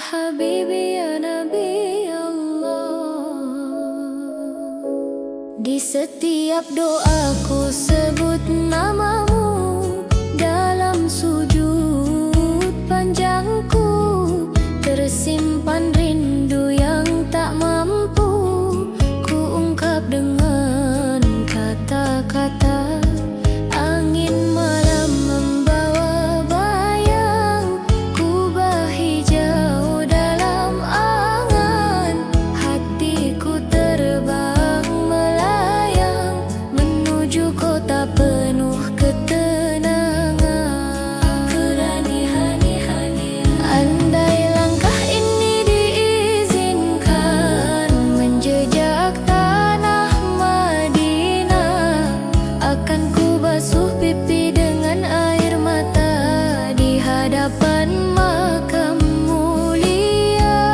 Habibi ya Nabi Allah. Di setiap doaku sebut namamu, dalam sujud panjangku tersimpan rindu yang tak mampu ku ungkap dengan kata-kata. Angin malam membawa bayang, ku bahi jauh dalam angan. Hatiku terbang melayang menuju kota penuh ketenangan. Andai langkah ini diizinkan menjejak tanah Madinah, akan ku basuh pipi dengan air mata di hadapan makam mulia.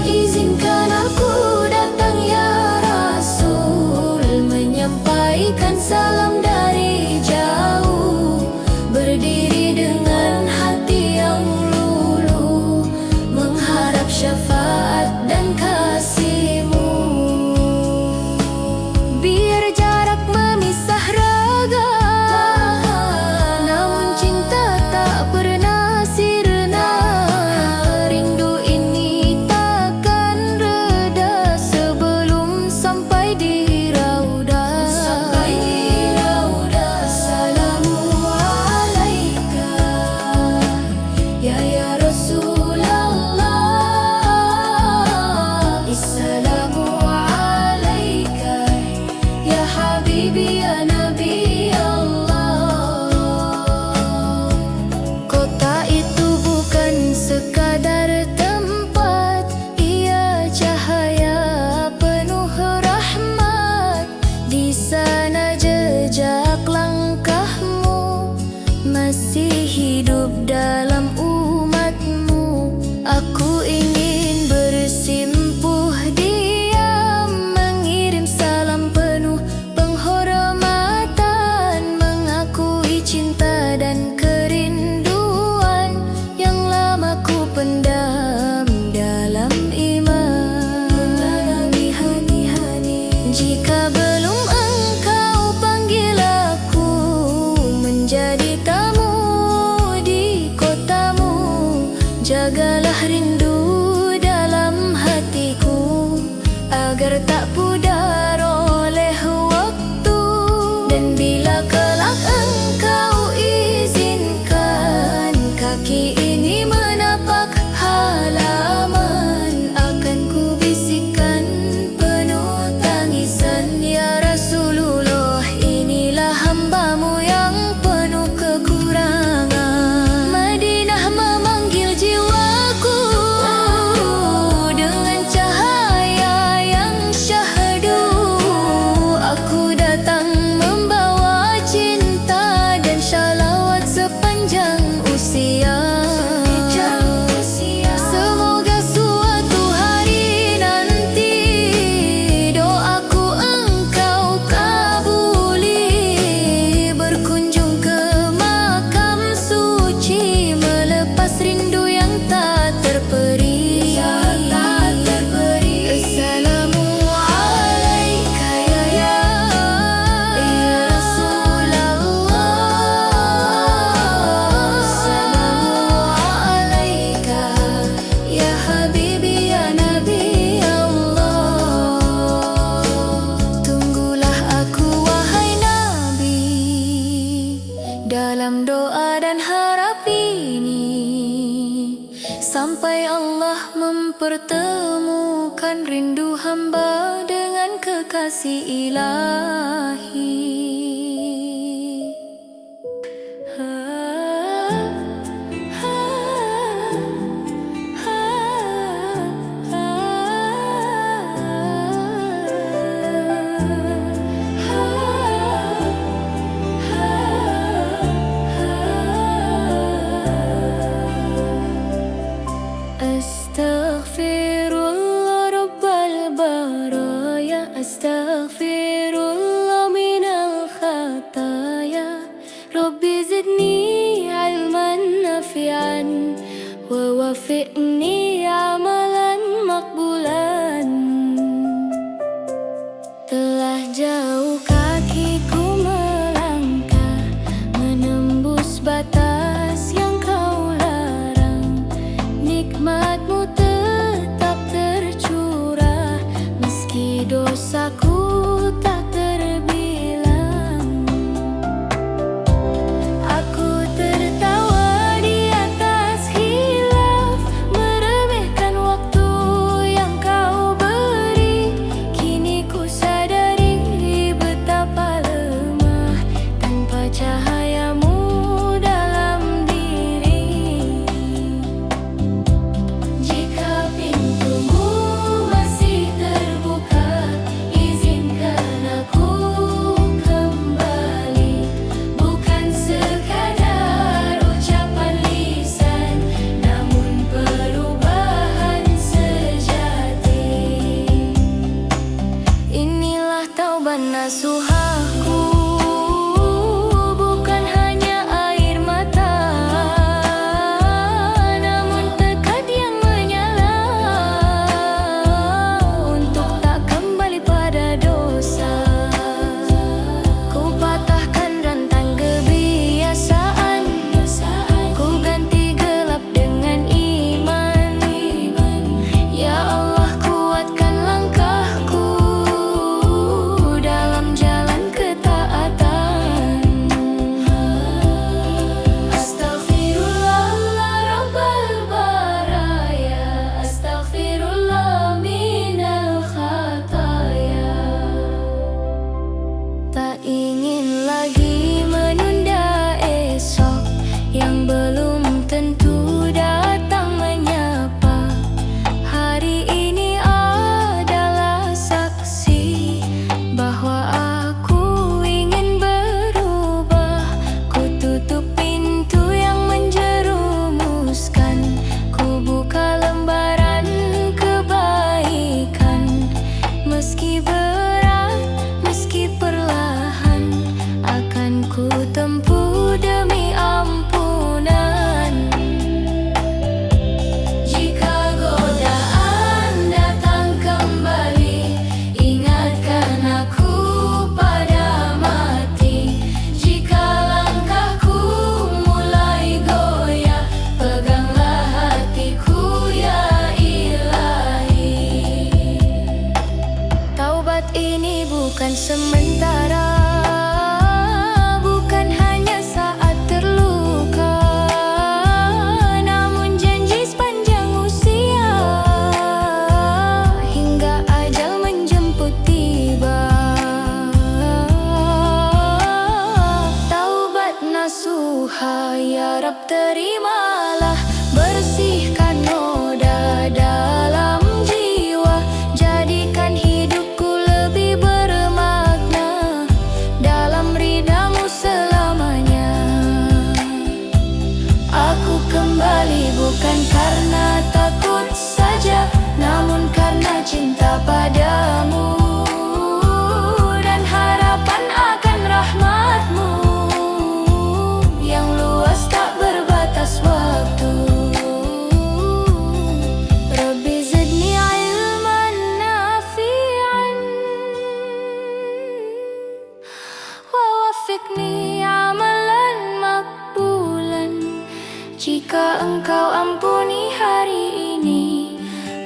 Izinkan aku datang ya Rasul, menyampaikan salam dari jauh, berdiri dengan hati yang luluh, mengharap syafaat dan kasih-Mu. Biar jarak memisah raga, namun cinta tak pernah sirna. Rindu ini takkan reda sebelum sampai di raudah. Assalamu alaika ya Rasulullah. Assalamu alaika ya Habibi ya Nabi Allah. Kota itu bukan sekadar tempat, ia cahaya penuh rahmat. Di sana jejak langkahmu masih hidup dalam umatmu. Aku ingin bersimpuh diam, mengirim salam penuh penghormatan, mengakui cinta dan kerinduan yang lama ku pendam dalam iman. Jika belum engkau panggil aku menjadi tamu di kotamu, jagalah rindu dalam hatiku agar tak pudar oleh waktu. Dan bila kelak engkau izinkan kaki ini menapak halaman, akan ku bisikkan penuh tangisan, ya Rasulullah, inilah hamba-Mu yang penuh kekurangan. Madinah memanggil jiwaku dengan cahaya yang syahdu. Aku datang membawa cinta dan shalawat sepanjang usia. Semoga suatu hari nanti doaku engkau kabuli, berkunjung ke makam suci, melepas rindu yang tak terperi. Assalamu alaika ya Rasulullah. Assalamu alaika ya Habibi ya Nabi Allah. Tunggulah aku wahai Nabi, dalam doa dan harap ini, sampai Allah mempertemukan rindu hamba dengan kekasih ilahi. Astaghfirullah Rabbal baraya, astaghfirullah minal khataya. Rabbi zidni ilman nafi'an wa wafi'ni rahmatmu tetap tercurah, meski dosaku tak terbilang. Aku tertawa di atas khilaf, meremehkan waktu yang kau beri. Kini ku sadari betapa lemah tanpa cahayamu dalam diri. Jika pintumu masih terbuka, izinkan aku kembali. Bukan sekadar ucapan lisan, namun perubahan sejati. Inilah taubat nasuhaku, bukan hanya air mata, namun tekad yang menyala untuk tak kembali pada dosa. Ku patahkan rantang kebiasaan, ku ganti gelap dengan iman. Ya Allah, kuatkan langkahku dalam jalan ketaatan. Astaghfirullah rabbal baraya, astaghfirullah minal khataya. Tak ingin lagi menunda esok yang belum tentu datang menyapa. Hari ini adalah saksi bahwa aku ingin berubah. Ku tutup pintu yang menjerumuskan, ku buka lembaran kebaikan. Meski berat, meski perlahan, akan ku tempuh demi ampunan. Jika godaan datang kembali, ingatkan aku pada mati. Jika langkahku mulai goyah, peganglah hatiku ya Ilahi. Taubat ini bukan sementara, bukan hanya saat terluka, namun janji sepanjang usia hingga ajal menjemput tiba. Taubat nasuha ya Rab, terimalah, bersihkan noda dalam jiwa, jadikan hidupku lebih bermakna dalam ridhamu selamanya. Aku kembali bukan karena takut saja, namun karena cinta padamu dan harapan akan rahmatmu yang luas tak berbatas waktu. Rabbi zidni ilman nafi'an wa wafiqni amalan makbulan. Jika engkau ampuni hari ini,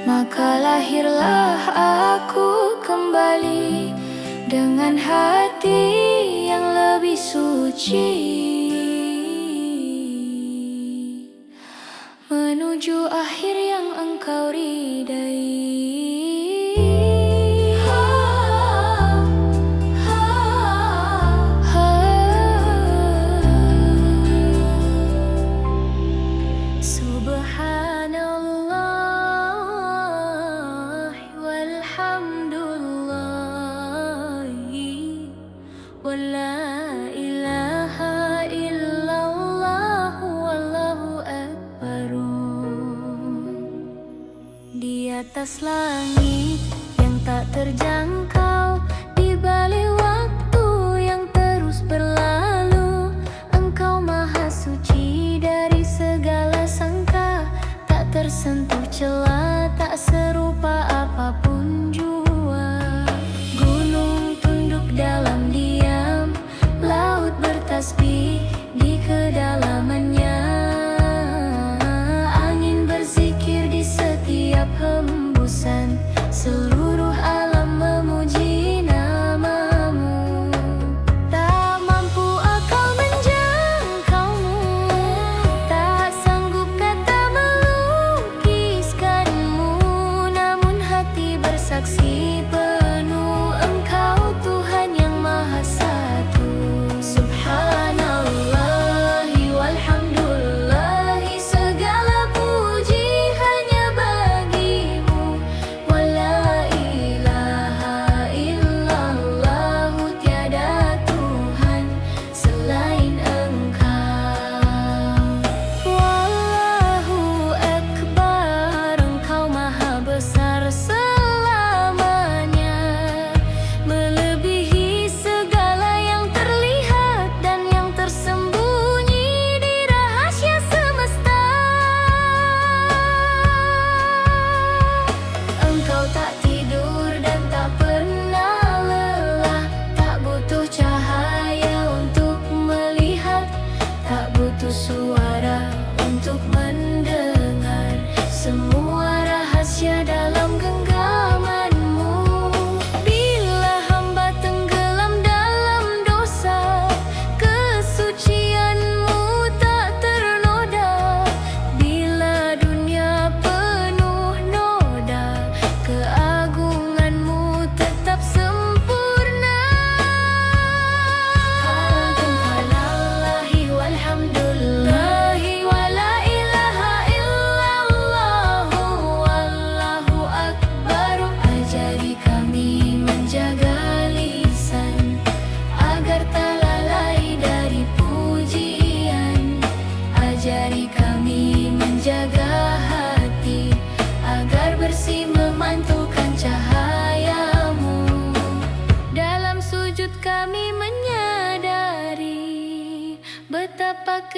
maka lahirlah aku kembali dengan hati yang lebih suci, menuju akhir yang engkau ridai. Subhanallah walhamdulillah wala ilaha illallah wallahu akbar. Di atas langit yang tak terjangkau, di balik waktu yang terus berlalu, Engkau maha suci dari segala sangka, tak tersentuh celah, tak serupa apapun jua. Gunung tunduk dalam diam, laut bertasbih di kedalamannya, angin berzikir di setiap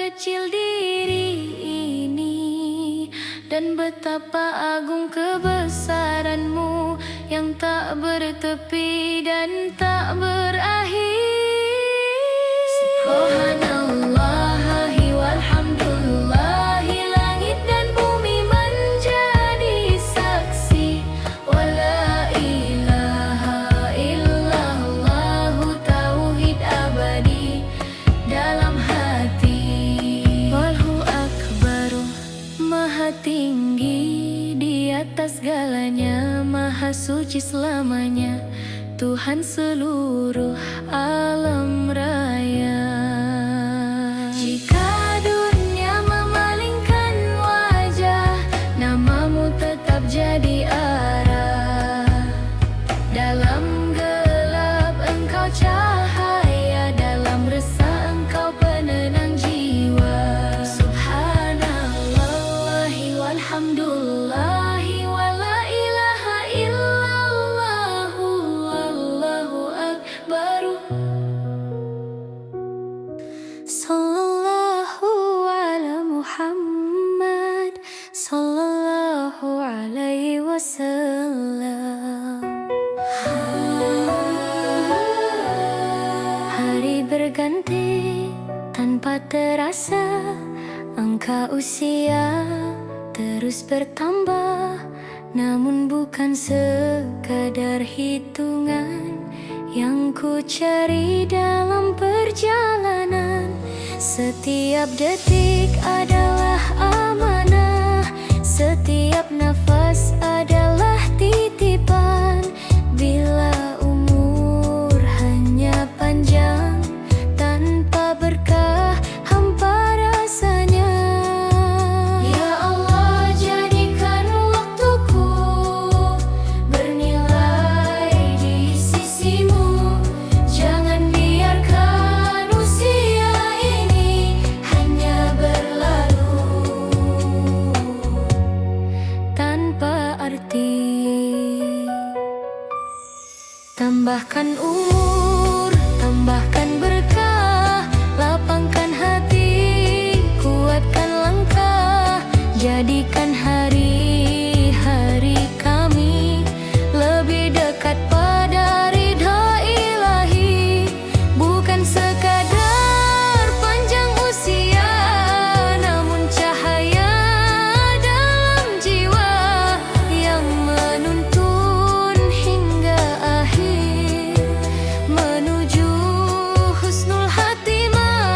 kecil diri ini, dan betapa agung kebesaran-Mu yang tak bertepi dan tak berakhir. Subhanallahi walhamdulillahi, langit dan bumi menjadi saksi. Wala ilaha illallahu, tauhid abadi dalam hati. Wallahu akbaru, maha tinggi di atas segalanya, maha suci selamanya, Tuhan seluruh alam raya. Jika dunia memalingkan wajah, nama-Mu tetap jadi arah. Dalam gelap Engkau cahaya, dalam resah Engkau penenang jiwa. Subhanallahi walhamdulillahi, wala ilaha illallahu, wallahu akbaru. Sallallahu ala Muhammad, sallallahu alaihi wasallam. Hari berganti tanpa terasa, angka usia terus bertambah, namun bukan sekadar hitungan yang ku cari dalam perjalanan. Setiap detik adalah amanah, setiap nafas adalah titipan. Bila umur hanya panjang, tanpa berkah hampa rasanya. Ya Allah, jadikan waktuku bernilai di sisi-Mu. Jangan biarkan usia ini hanya berlalu tanpa arti. Tambahkan umur, tambahkan berkah, lapangkan hati, kuatkan langkah. Jadikan hari-hari kami lebih dekat pada ridha ilahi. Bukan sekadar panjang usia, namun cahaya dalam jiwa yang menuntun hingga akhir, menuju husnul khatimah.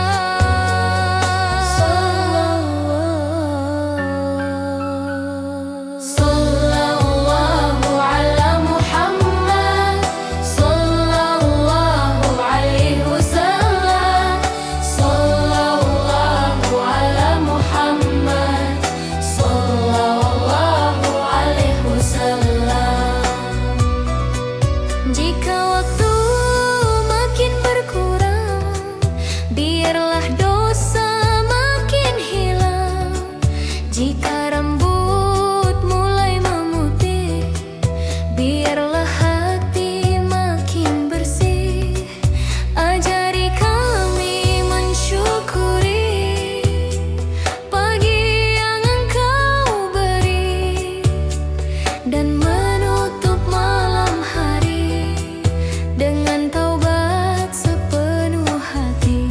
Sallallahu ala Muhammad, sallallahu alaihi wasallam. Sallallahu ala Muhammad, sallallahu alaihi wasallam. Jika waktu makin berkurang, biarlah dosa makin hilang. Jika rambut mulai memutih, biarlah hati makin bersih. Ajari kami mensyukuri pagi yang Engkau beri, dan menutup malam hari dengan taubat sepenuh hati.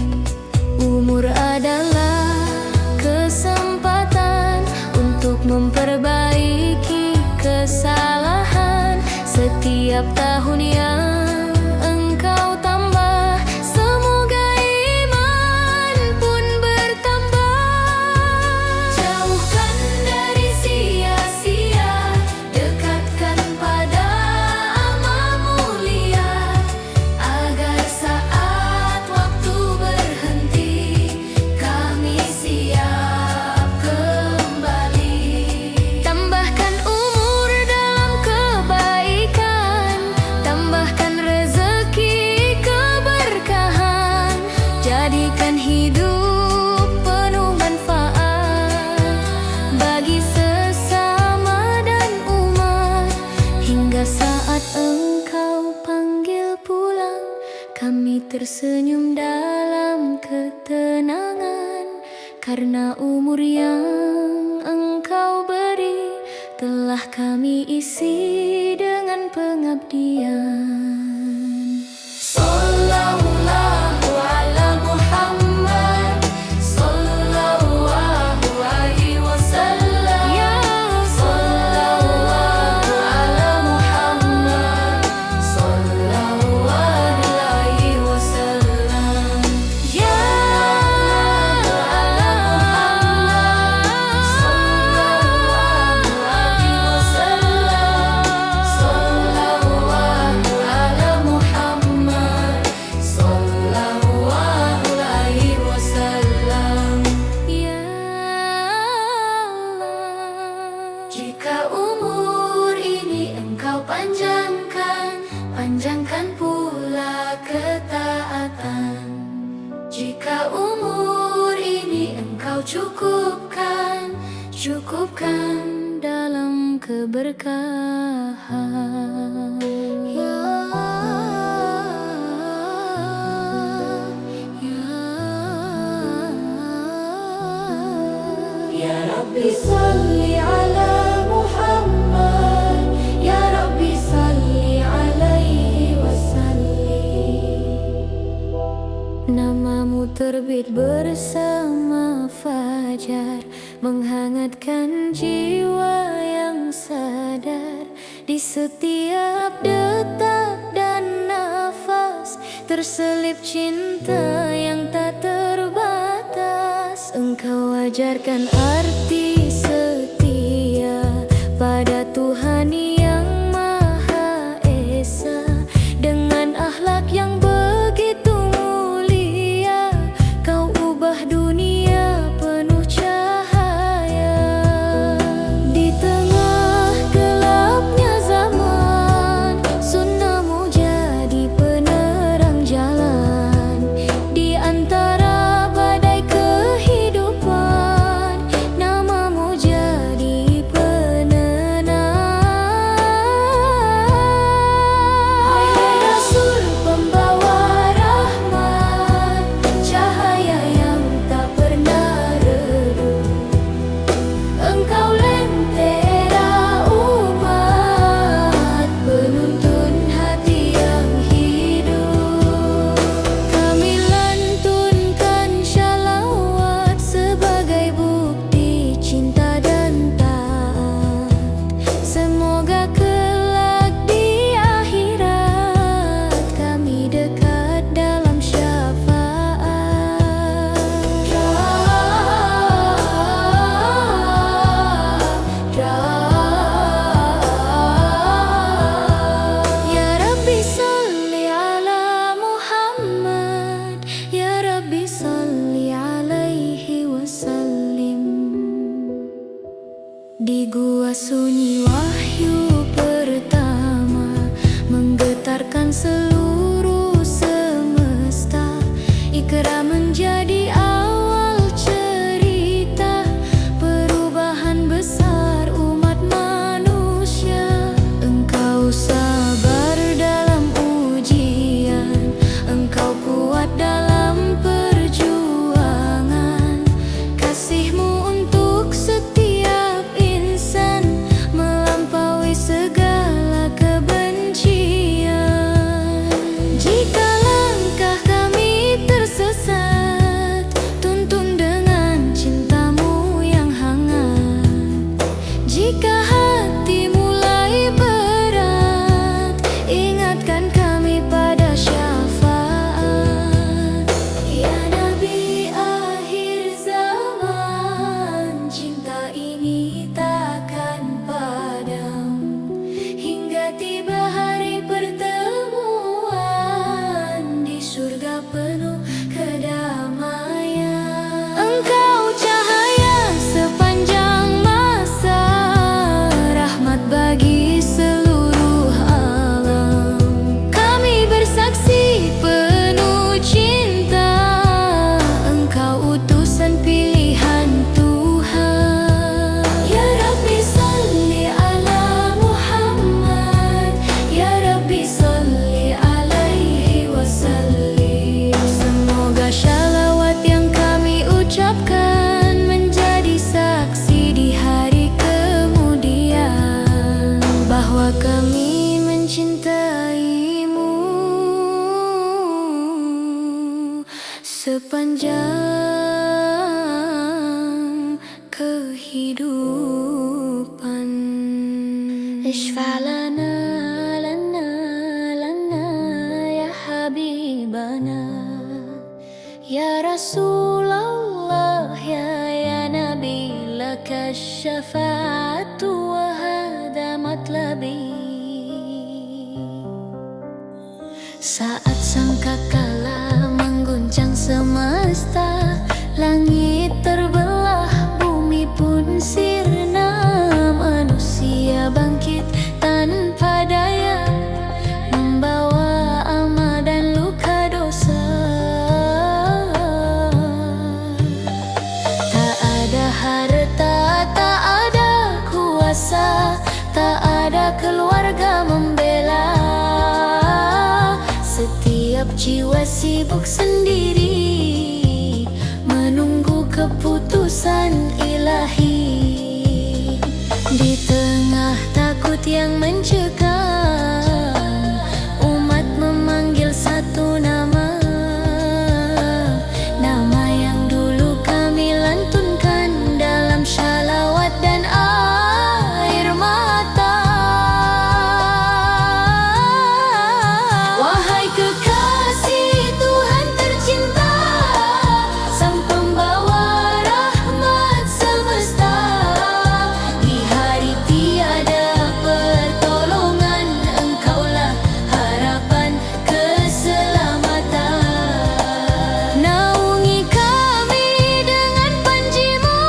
Umur adalah kesempatan untuk memperbaiki kesalahan. Setiap tahun yang Engkau tambah, semoga iman pun bertambah. Jauhkan dari sia-sia, dekatkan pada amal mulia, agar saat waktu berhenti kami siap kembali. Tambahkan umur dalam kebaikan, tambahkan rezeki keberkahan. Jadikan hidup penuh manfaat bagi sesama dan umat, hingga saat Engkau panggil pulang, kami tersenyum dalam ketenangan Karena umur yang Engkau beri, telah kami isi dengan pengabdian. Sallallahu ala Muhammad, sallallahu alaihi wasallam. Ya sallallahu ala Muhammad, sallallahu alaihi wasallam. Ya ala Muhammad, sallallahu alaihi wasallam. Sallallahu ala Muhammad, sallallahu alaihi wasallam. Ya Allah, jika umur ini Engkau panjangkan, panjangkan pula ketaatan. Jika umur ini Engkau cukupkan, cukupkan dalam keberkahan. Ya Ya Rabbi salli ala Muhammad, Ya Rabbi salli alaihi wasallim. Namamu terbit bersama fajar, menghangatkan jiwa yang sadar. Di setiap detak dan nafas terselip cinta yang tak terbatas. Engkau ajarkan arti setia pada Tuhan yang Maha Esa. Dengan akhlak yang begitu mulia, Kau ubah dunia penuh cahaya. Di tengah gelapnya zaman, sunnahmu jadi penerang jalan. Di antara badai kehidupan, namamu bahwa kami mencintaimu sepanjang kehidupan. Ishfa'lana lana lana ya habibana, ya Rasulullah ya Nabi, laka syafa'atu wa hada matlabi. Saat sangkakala mengguncang semesta, langit terbelah, bumi pun sirna, manusia bangkit tanpa daya, membawa amal dan luka dosa. Tak ada harta, tak ada kuasa, tak ada keluarga membela. Setiap jiwa sibuk sendiri, menunggu keputusan ilahi. Di tengah takut yang mencekam, umat memanggil satu nama, nama yang dulu kami lantunkan dalam shalawat dan air mata. Wahai kekasih Tuhan tercinta, Sang Pembawa rahmat semesta, di hari tiada pertolongan, Engkaulah harapan keselamatan. Naungi kami dengan panji-Mu,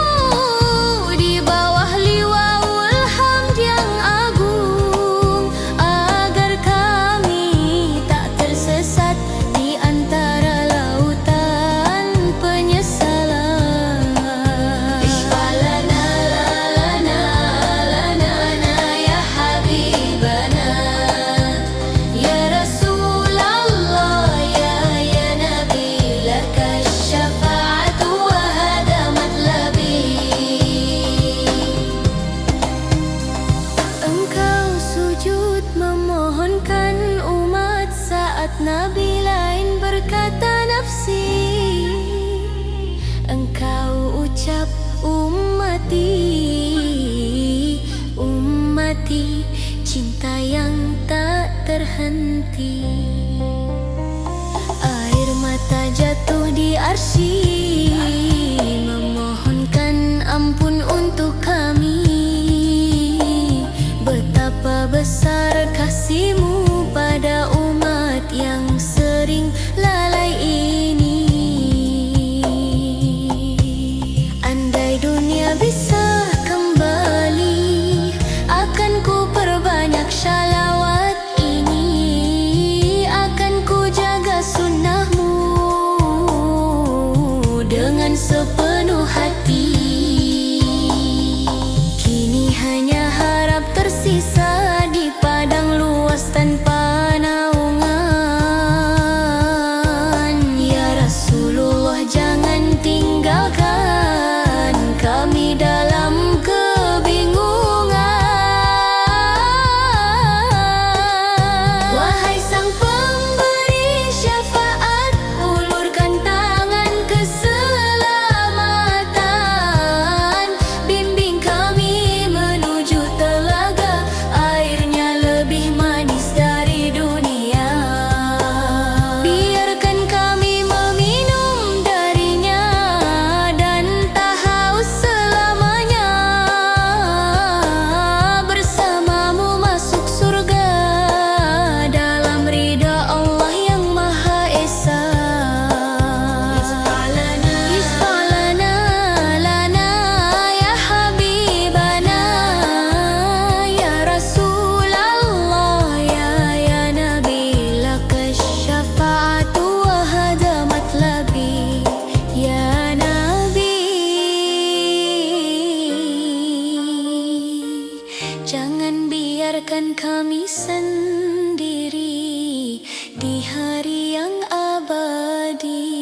di bawah liwaul hamd yang agung, agar kami tak tersesat di antara lautan penyesalan. Ishfa'lana lana lana ya habibana, ya Rasulullah ya Nabi, laka syafa'atu wa hada matlabi. Engkau sujud memohonkan umat saat Nabi lain berkata nafsi. Engkau ucap ummati, ummati, cinta yang tak terhenti. Air mata jatuh di arsy, memohonkan ampun untuk kami. Betapa besar kasih-Mu pada umat yang sering lalai ini. Andai dunia bisa kembali, akan ku perbanyak shalawat ini, akan ku jaga sunnah-Mu dengan sepenuh hati. Kini hanya harap tersisa di padang luas tanpa naungan. Ya Rasulullah, jangan tinggalkan kami dalam kebingungan. Wahai Sang Pemberi syafaat, ulurkan tangan keselamatan, bimbing kami menuju telaga, airnya lebih manis dari dunia. Biarkan kami meminum darinya dan tak haus selamanya. Bersama-Mu masuk surga dalam ridha Allah yang Maha Esa. Ishfa'lana lana ya habibana, ya Rasulullah ya Nabi, laka syafa'atu wa hada matlabi. Ya Nabi, jangan biarkan kami sendiri di hari yang abadi.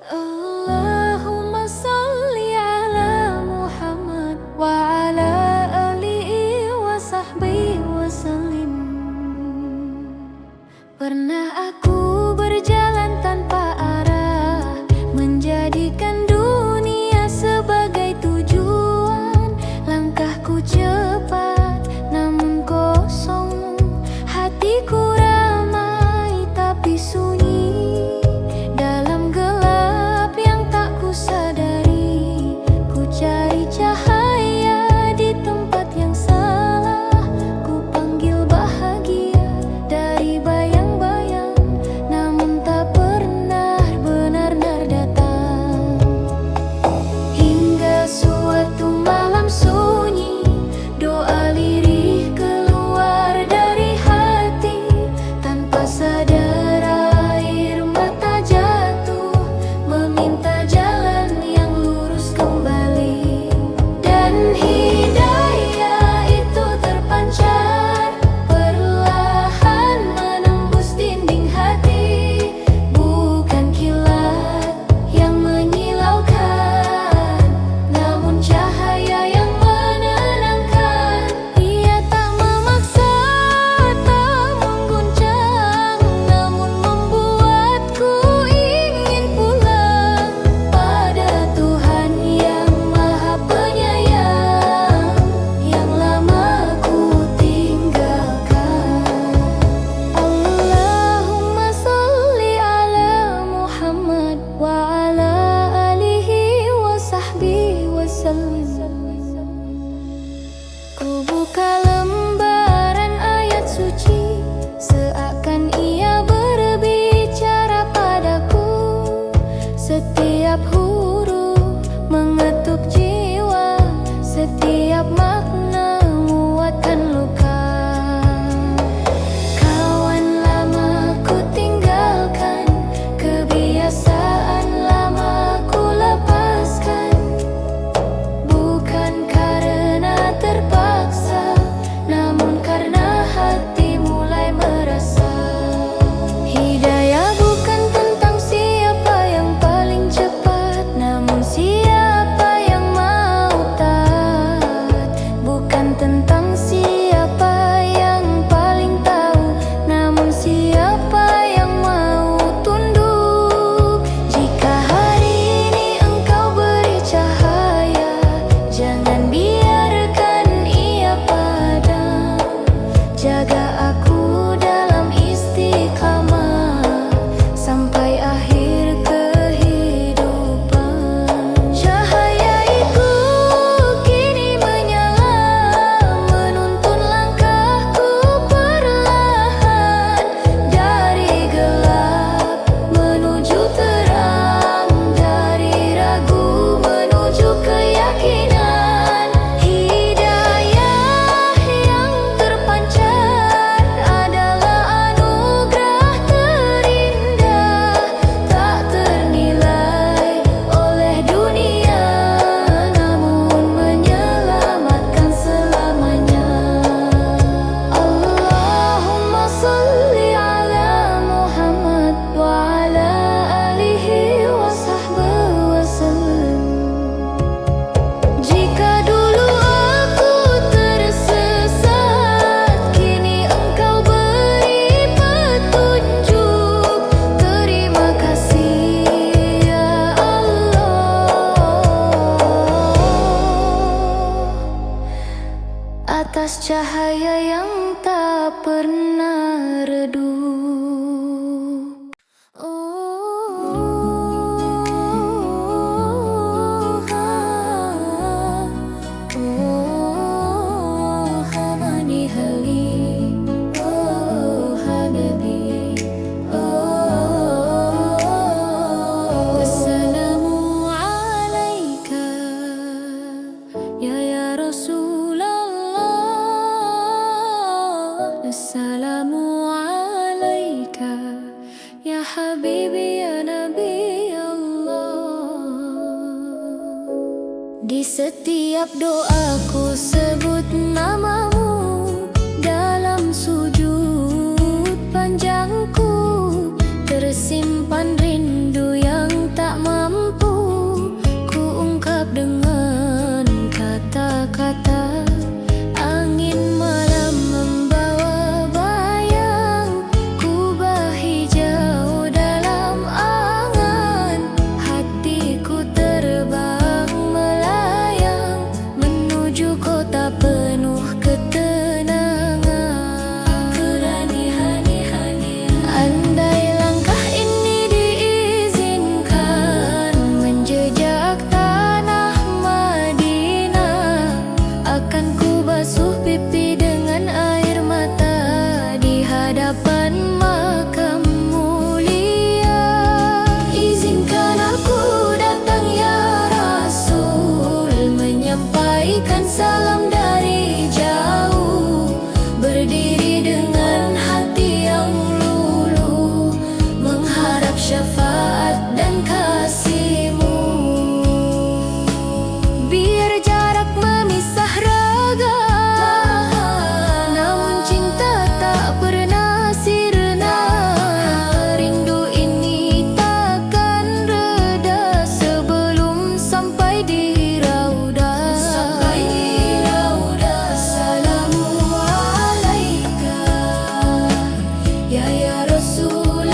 Allahumma salli ala Muhammad wasallam. Ku buka lembaran ayat suci, seakan ia berbicara padaku. Setiap huruf mengetuk jiwa, setiap makna muatkan luka. Kawan lama ku tinggalkan, kebiasaan lama ku lepaskan. Bukan karena terpaksa, namun karena hati mulai merasa. Hidayah bukan tentang siapa yang paling cepat, namun siapa yang mau taat. Bukan tentang siapa yang paling tahu, namun siapa yang mau tunduk. Jika hari ini engkau beri cahaya, jangan biarkan ia padam. Jaga aku dalam istiqamah sampai akhir kehidupan. Cahayaiku kini menyala, menuntun langkahku perlahan. Dari gelap menuju terang, dari ragu menuju keyakinan. Hidayah yang terpancar adalah anugerah terindah, tak ternilai oleh dunia, namun menyelamatkan selamanya. Allahumma salli ala Muhammad wa ala alihi wa sahbihi wa sallam. Jika dulu aku tersesat, kini engkau beri petunjuk. Terima kasih ya Allah, atas cahaya yang tak pernah redup. Hamani hali, habibi, assalamu alaika ya Rasulullah. Assalamu alaika ya habibi ya nabi Allah. Di setiap doaku sebut namamu, dalam sujud panjangku tersimpan rindu yang tak mampu ku ungkap dengan kata-kata. Angin malam membawa bayang, ku bahijau dalam angan. Hatiku terbang melayang menuju kota penuh ketenangan. Andai langkah ini diizinkan menjejak tanah Madinah, akan ku basuh pipi dengan air mata di hadapan makam mulia. Izinkan aku datang ya Rasul, menyampaikan salam dari jauh. Berdiri dengan hati yang luluh, mengharap syafaat dan kasih-Mu. Biar jarak memisah raga, namun cinta tak pernah sirna. Rindu ini takkan reda sebelum sampai di raudah. Assalamu alaika ya Rasulullah.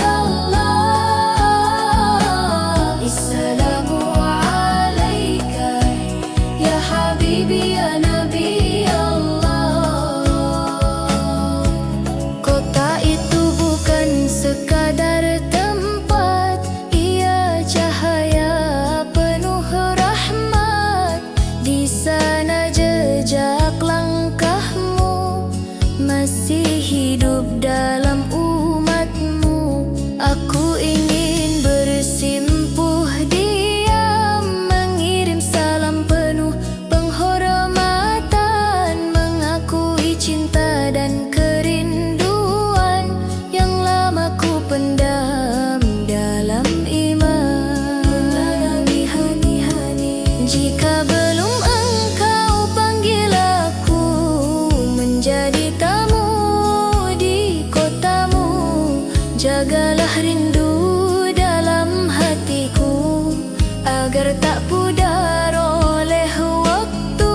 Assalamu alaika ya habibi ya nabi Allah. Kota itu bukan sekadar tempat, ia cahaya penuh rahmat. di sana jejak langkahmu, masih hidup dalam umatmu. Aku ingin bersimpuh diam, mengirim salam penuh penghormatan, mengakui cinta dan kerinduan yang lama ku pendam dalam iman. Jika belum engkau panggil aku menjadi tamu di kotamu, jagalah rindu dalam hatiku agar tak pudar oleh waktu.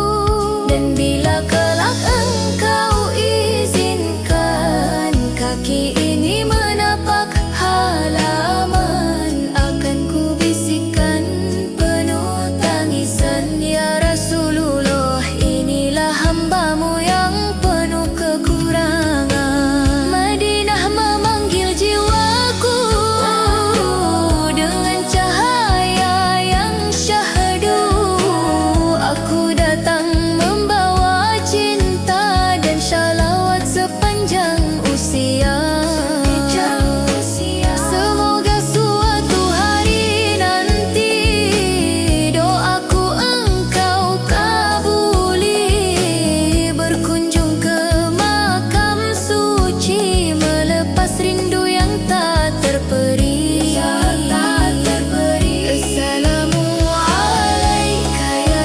Dan bila kelak engkau izinkan kaki ini menapak halaman, akan ku bisikkan penuh tangisan, ya Rasulullah, inilah hambamu yang penuh kekurangan. Madinah memanggil jiwaku dengan cahaya yang syahdu. Aku datang membawa cinta dan syalawat sepanjang usia. Semoga suatu hari nanti doaku engkau kabuli, berkunjung ke makam suci, melepas rindu yang tak terperi. Assalamu alaika ya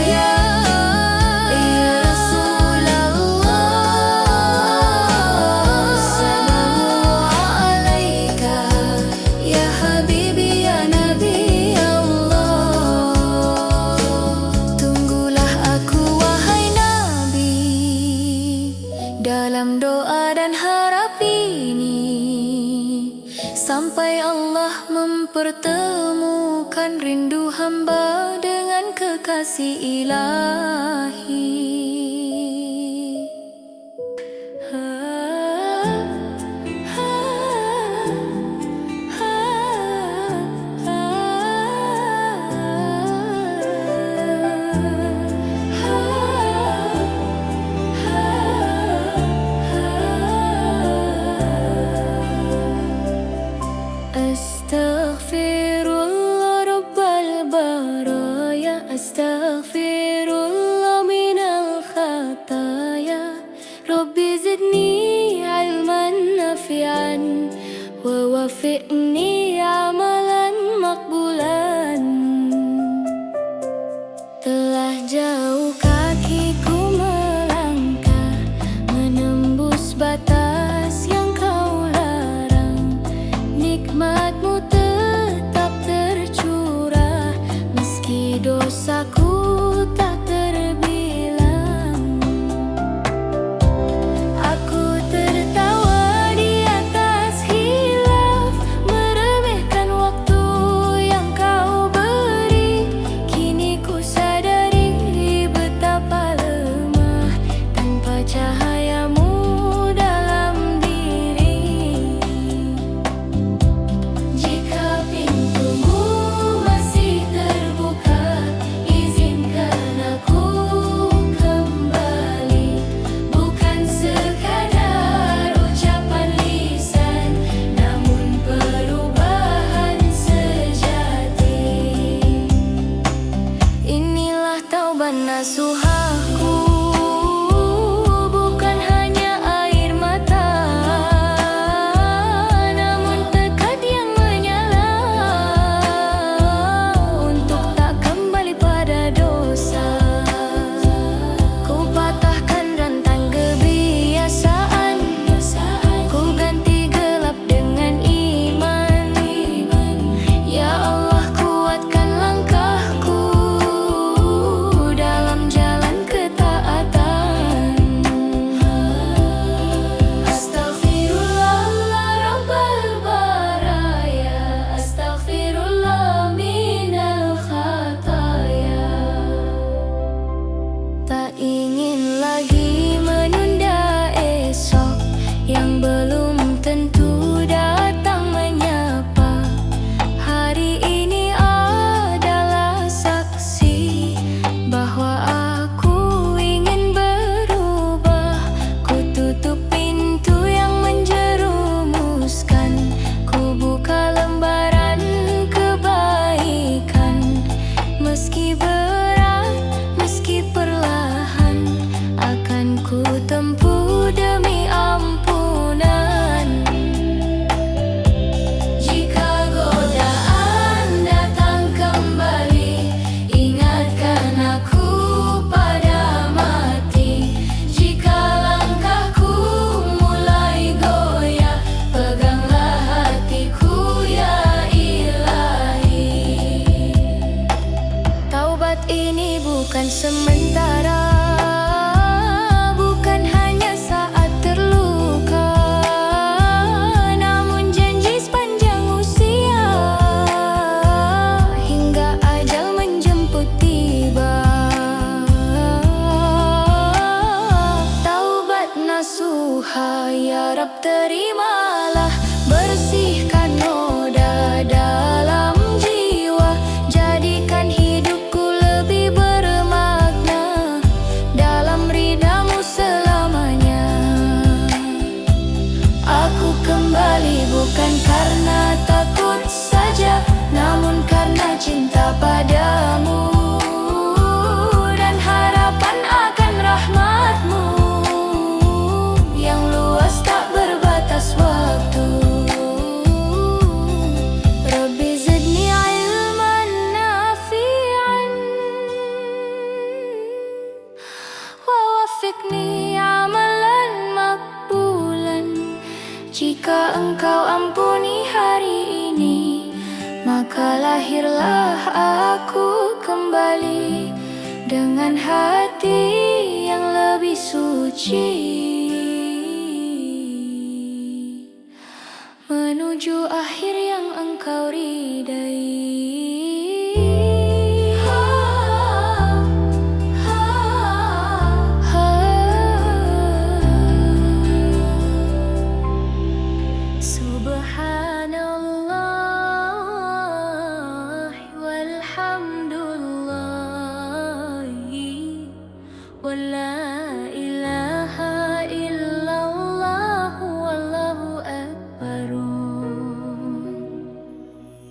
Rasulullah. Assalamu alaika ya Habibi ya Nabi Allah. Tunggulah aku wahai Nabi, dalam doa dan harap ini, sampai Allah mempertemukan rindu hamba dengan kekasih ilahi. Astaghfirullah rabbal baraya, astaghfirullah minal khataya, Rabbi zidni ilman nafi'an wa wafi'ni amalan makbulan. Telah jauh kakiku melangkah, menembus batas yang kau larang. Nikmatmu tetap tercurah, meski dosaku tak terbilang. Aku tertawa di atas hilaf, meremehkan waktu yang kau beri. Kini ku sadari betapa lemah tanpa cahayamu dalam diri. Jika pintumu masih terbuka, izinkan aku kembali. Bukan sekadar ucapan lisan, namun perubahan sejati. Inilah taubat nasuhaku, bukan hanya air mata, namun tekad yang menyala untuk tak kembali pada dosa. Ku patahkan rantang kebiasaan, ku ganti gelap dengan iman. Ya Allah, kuatkan langkahku dalam jalan ketaatan. sementara, bukan hanya saat terluka, namun janji sepanjang usia, hingga ajal menjemput tiba. Taubat nasuha, ya Rab terimalah, bersihkan noda dalam jiwa, jadikan hidupku lebih bermakna dalam ridhamu selamanya. Aku kembali bukan karena takut saja, namun karena cinta padamu dan harapan akan rahmatmu yang luas tak berbatas waktu. Rabbi zidni ilman nafi'an wa wafiqni amalan makbulan. Jika engkau ampuni hari ini, maka lahirlah aku kembali dengan hati yang lebih suci, menuju akhir yang engkau ridai. Subhanallah walhamdulillah wa la ilaha illallah wallahu akbar.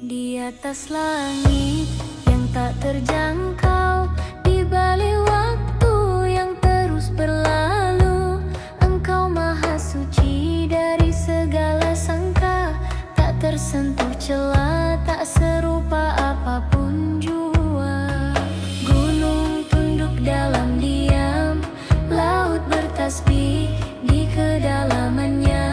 Di atas langit yang tak terjangkau, di balik waktu yang terus berlalu, Engkau maha suci dari segala sangka, tak tersentuh celah, tak serupa apapun jua. Gunung tunduk dalam diam, laut bertasbih di kedalamannya,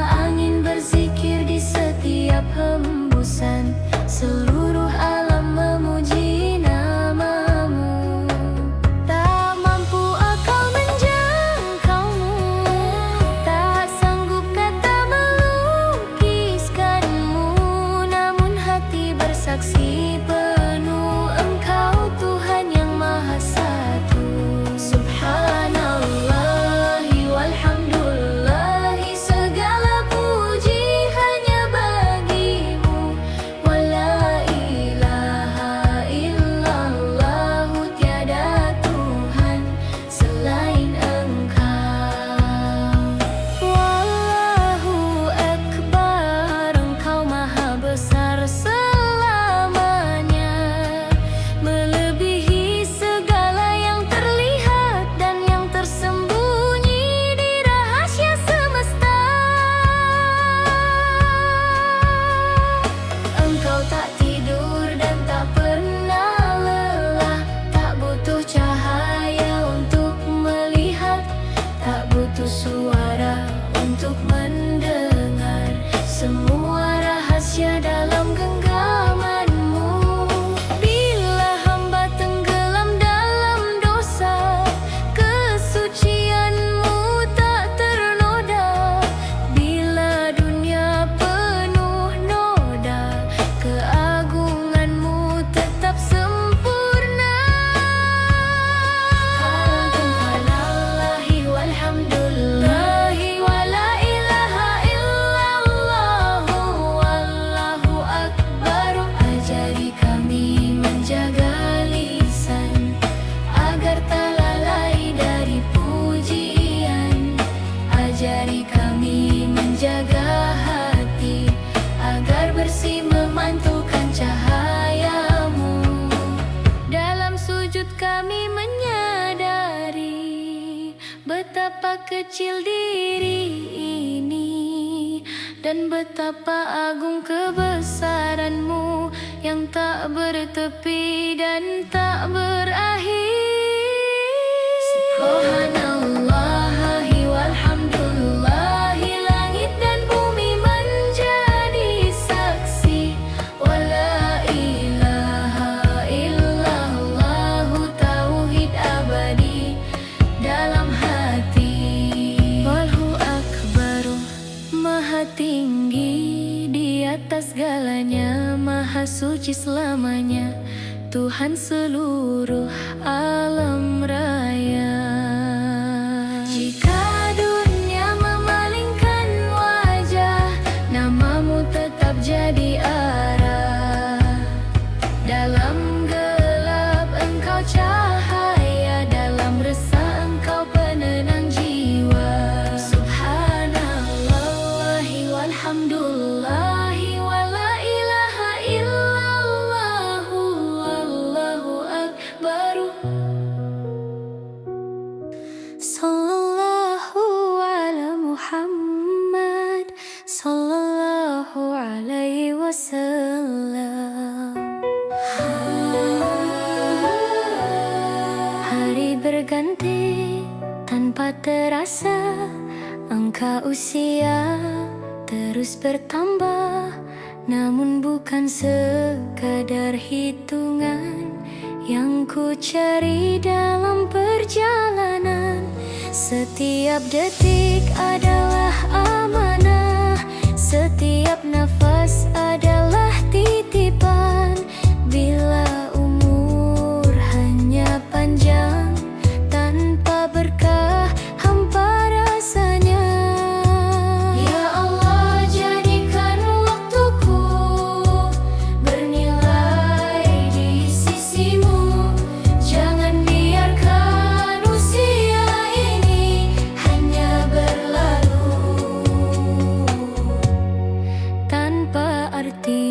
angin berzikir di setiap hembusan, seluruh alam memuji namamu. Tak mampu akal menjangkaumu, tak sanggup kata melukiskanmu, namun hati bersaksi penuh Engkau Tuhan yang Maha Satu. Subhanallahi walhamdulillahi, segala puji hanya bagimu. Wa la ilaha illallah, tiada Tuhan selain Engkau. Wallahu akbar, Engkau maha besar selamanya, melebihi segala yang terlihat dan yang tersembunyi di rahasia semesta. Engkau tak tidur dan tak pernah lelah, tak butuh cahaya untuk melihat, tak butuh suara untuk mendengar semua rahasia dalam genggamanmu. Bila hamba tenggelam dalam dosa, kesucianmu tak ternoda. Bila dunia penuh noda, keagunganmu tetap sempurna. Subhanallahi walhamdulillahi wa la ilaha illallah wallahu akbar. Ajari kami menjaga lisan agar tak lalai dari pujian, ajari kami menjaga hati agar bersih memantulkan cahayamu. Dalam sujud kami menyadari betapa kecil diri ini dan betapa agung kebesaranmu yang tak bertepi dan tak berakhir. Subhanallahi walhamdulillahi, langit dan bumi menjadi saksi. Wa la ilaha illallah, segalanya, Maha suci selamanya, Tuhan seluruh alam raya. Jika dunia memalingkan wajah, namamu tetap jadi arah. Dalam gelap engkau cahaya, dalam resah engkau penenang jiwa. Subhanallahi walhamdulillahi wa la ilaha illallahu wallahu akbaru. Sallallahu ala Muhammad sallallahu alaihi wasallam. Hari berganti tanpa terasa, angka usia terus bertambah. Namun bukan sekadar hitungan yang ku cari dalam perjalanan. Setiap detik adalah amanah, setiap nafas adalah titipan. Bila umur hanya panjang, tanpa berkah hampa rasanya. Ya Allah, jadikan waktuku bernilai di sisimu. Jangan biarkan usia ini hanya berlalu tanpa arti.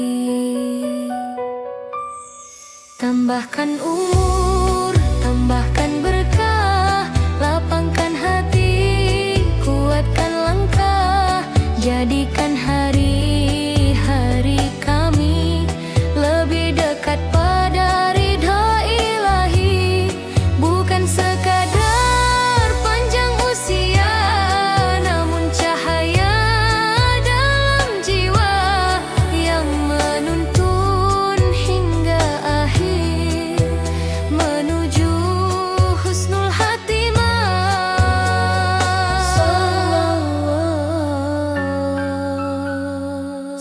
Tambahkan umur, tambahkan berkah, lapangkan hati, kuatkan langkah. Jadikan hari-hari kami lebih dekat pada ridha ilahi. Bukan sekadar panjang usia, namun cahaya dalam jiwa yang menuntun hingga akhir menuju husnul khatimah.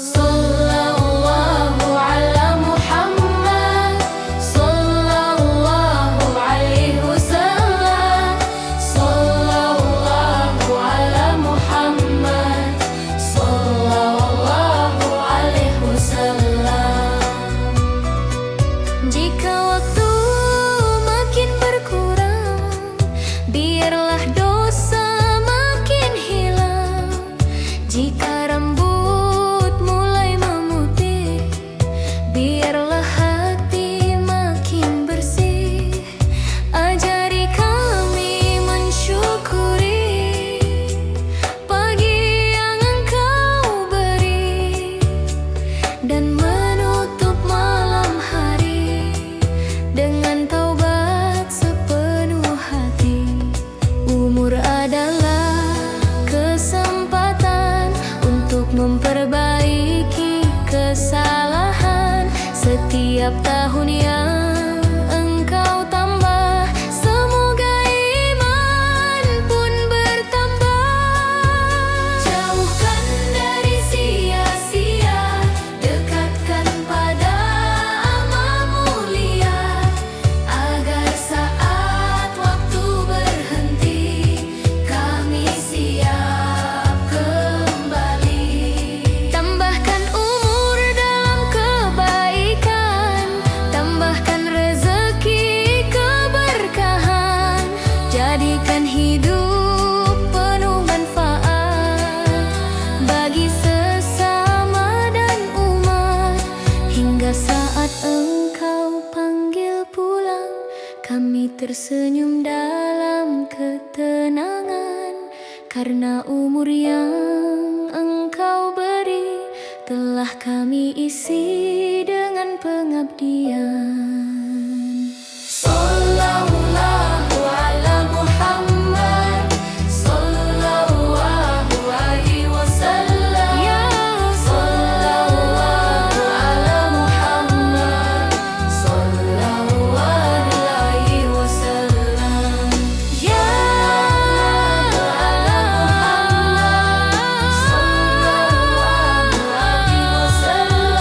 Sallallahu ala Muhammad sallallahu alaihi wasallam. Sallallahu ala Muhammad sallallahu alaihi wasallam. Jika waktu makin berkurang, biarlah dosa makin hilang. Jika rambut mulai memutih, biarlah hati makin bersih. Ajari kami mensyukuri pagi yang engkau beri, dan menutup malam hari dengan taubat sepenuh hati. Umur adalah kesempatan untuk memperbaiki kesalahan. Setiap tahun yang engkau tambah, semoga iman pun bertambah. Jauhkan dari sia-sia, dekatkan pada amal mulia, agar saat waktu berhenti kami siap kembali. Tambahkan umur dalam kebaikan, tambahkan rezeki keberkahan. Jadikan hidup penuh manfaat bagi sesama dan umat. Hingga saat engkau panggil pulang, kami tersenyum dalam ketenangan. Karena umur yang engkau beri telah kami isi dengan pengabdian. Sallallahu ala Muhammad sallallahu alaihi wasallam. Ya sallallahu ala Muhammad sallallahu alaihi wasallam. Ya ala Muhammad sallallahu alaihi wasallam.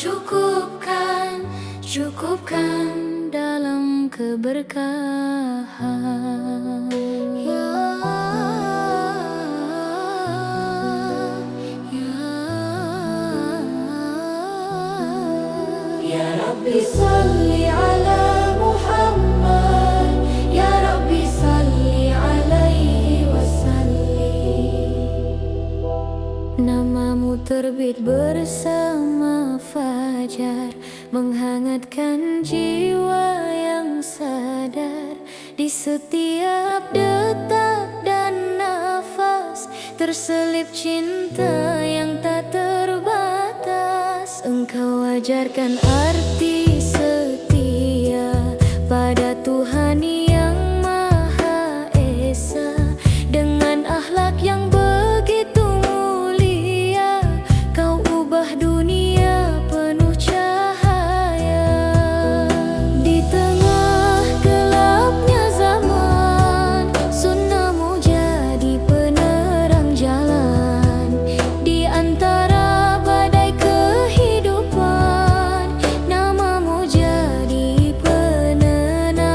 cukupkan, cukupkan dalam keberkahan. Ya Rabbi salli ala Muhammad, Ya Rabbi salli alaihi wasallim. Namamu terbit bersama fajar, menghangatkan jiwa yang sadar. Di setiap detak dan nafas terselip cinta yang tak terbatas. Engkau ajarkan arti setia pada Tuhan yang Maha Esa. Dengan akhlak yang begitu mulia, kau ubah dunia penuh cahaya. Di tengah gelapnya zaman, sunnahmu jadi penerang jalan. Di antara badai kehidupan, namamu jadi penenang.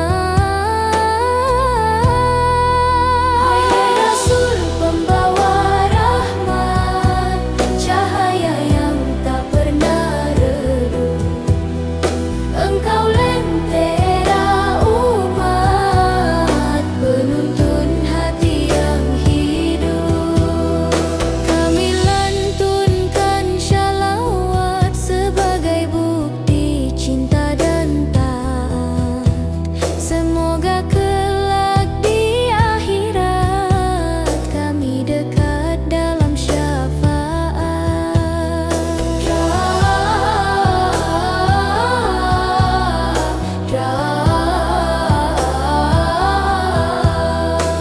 Hai Rasul pembawa rahmat, cahaya yang tak pernah redup. Engkau lentera umat, penuntun hati yang hidup. Kami lantunkan shalawat sebagai bukti cinta dan taat. Semoga kelak di akhirat kami dekat dalam syafaat.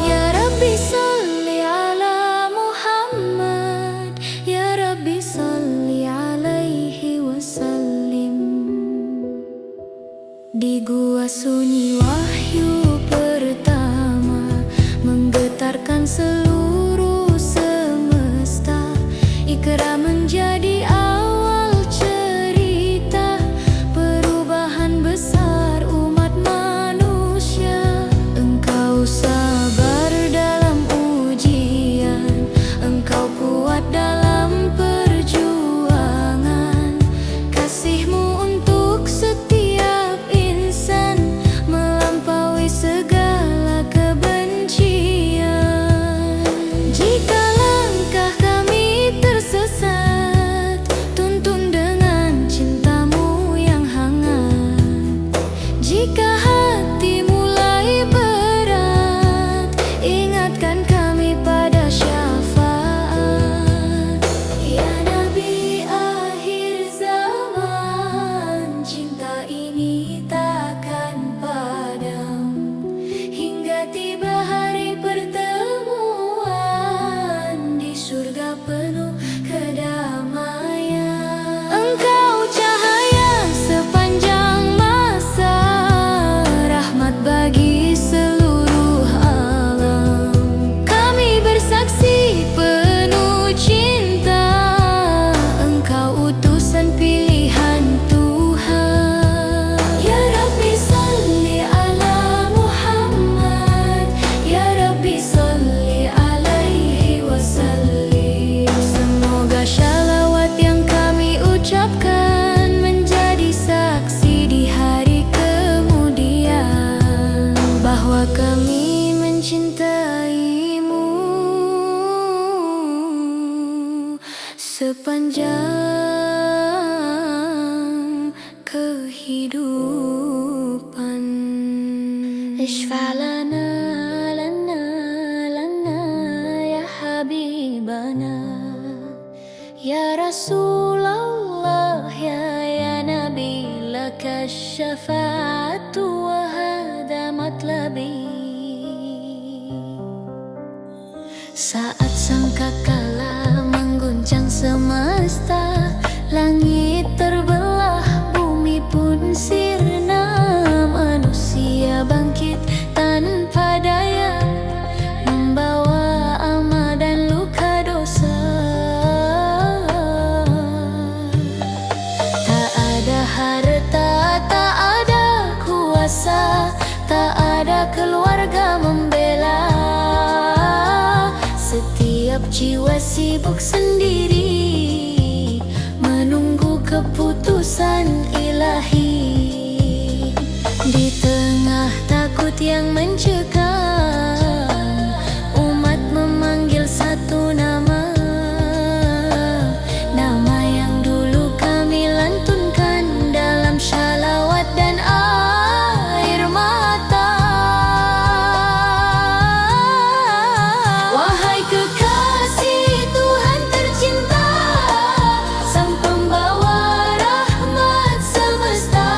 Ya Rabbi salli ala Muhammad, Ya Rabbi salli alaihi wasallim. Di gua sunyi wahyu pertama, menggetarkan seluruh semesta. Iqra menjadi awal cerita perubahan besar umat manusia. Engkau sabar dalam ujian, engkau kuat dalam perjuangan. Kasihmu untuk setiap insan melampaui segala kebencian. Jika langkah kami tersesat, tuntun dengan cintamu yang hangat. Jika hati mulai berat, ingatkan kami pada syafaat. Ya Nabi akhir zaman, cinta ini takkan padam hingga tiba hari pertemuan di surga penuh kedamaian. Engkau cahaya sepanjang masa, rahmat bagi seluruh alam. Kami bersaksi penuh cinta, engkau utusan pilihan Tuhan. Ya Rabbi salli ala Muhammad, Ya Rabbi salli alaihi wasallim. Semoga shalawat yang kami ucapkan menjadi saksi di hari kemudian bahwa kami mencintaimu sepanjang kehidupan. Ishfa'lana lana lana ya habibana, Ya Rasulullah ya Nabi, laka syafa'atu wa hada matlabi. Saat sangkakala mengguncang semesta, langit terbelah, bumi pun sirna. Manusia bangkit tanpa daya, membawa ama dan luka dosa. Tak Jiwa sibuk sendiri, menunggu keputusan ilahi. Di tengah takut yang mencekam, umat memanggil satu nama. Nama yang dulu kami lantunkan dalam shalawat dan air mata. Wahai kekasih Tuhan tercinta, Sang Pembawa rahmat semesta,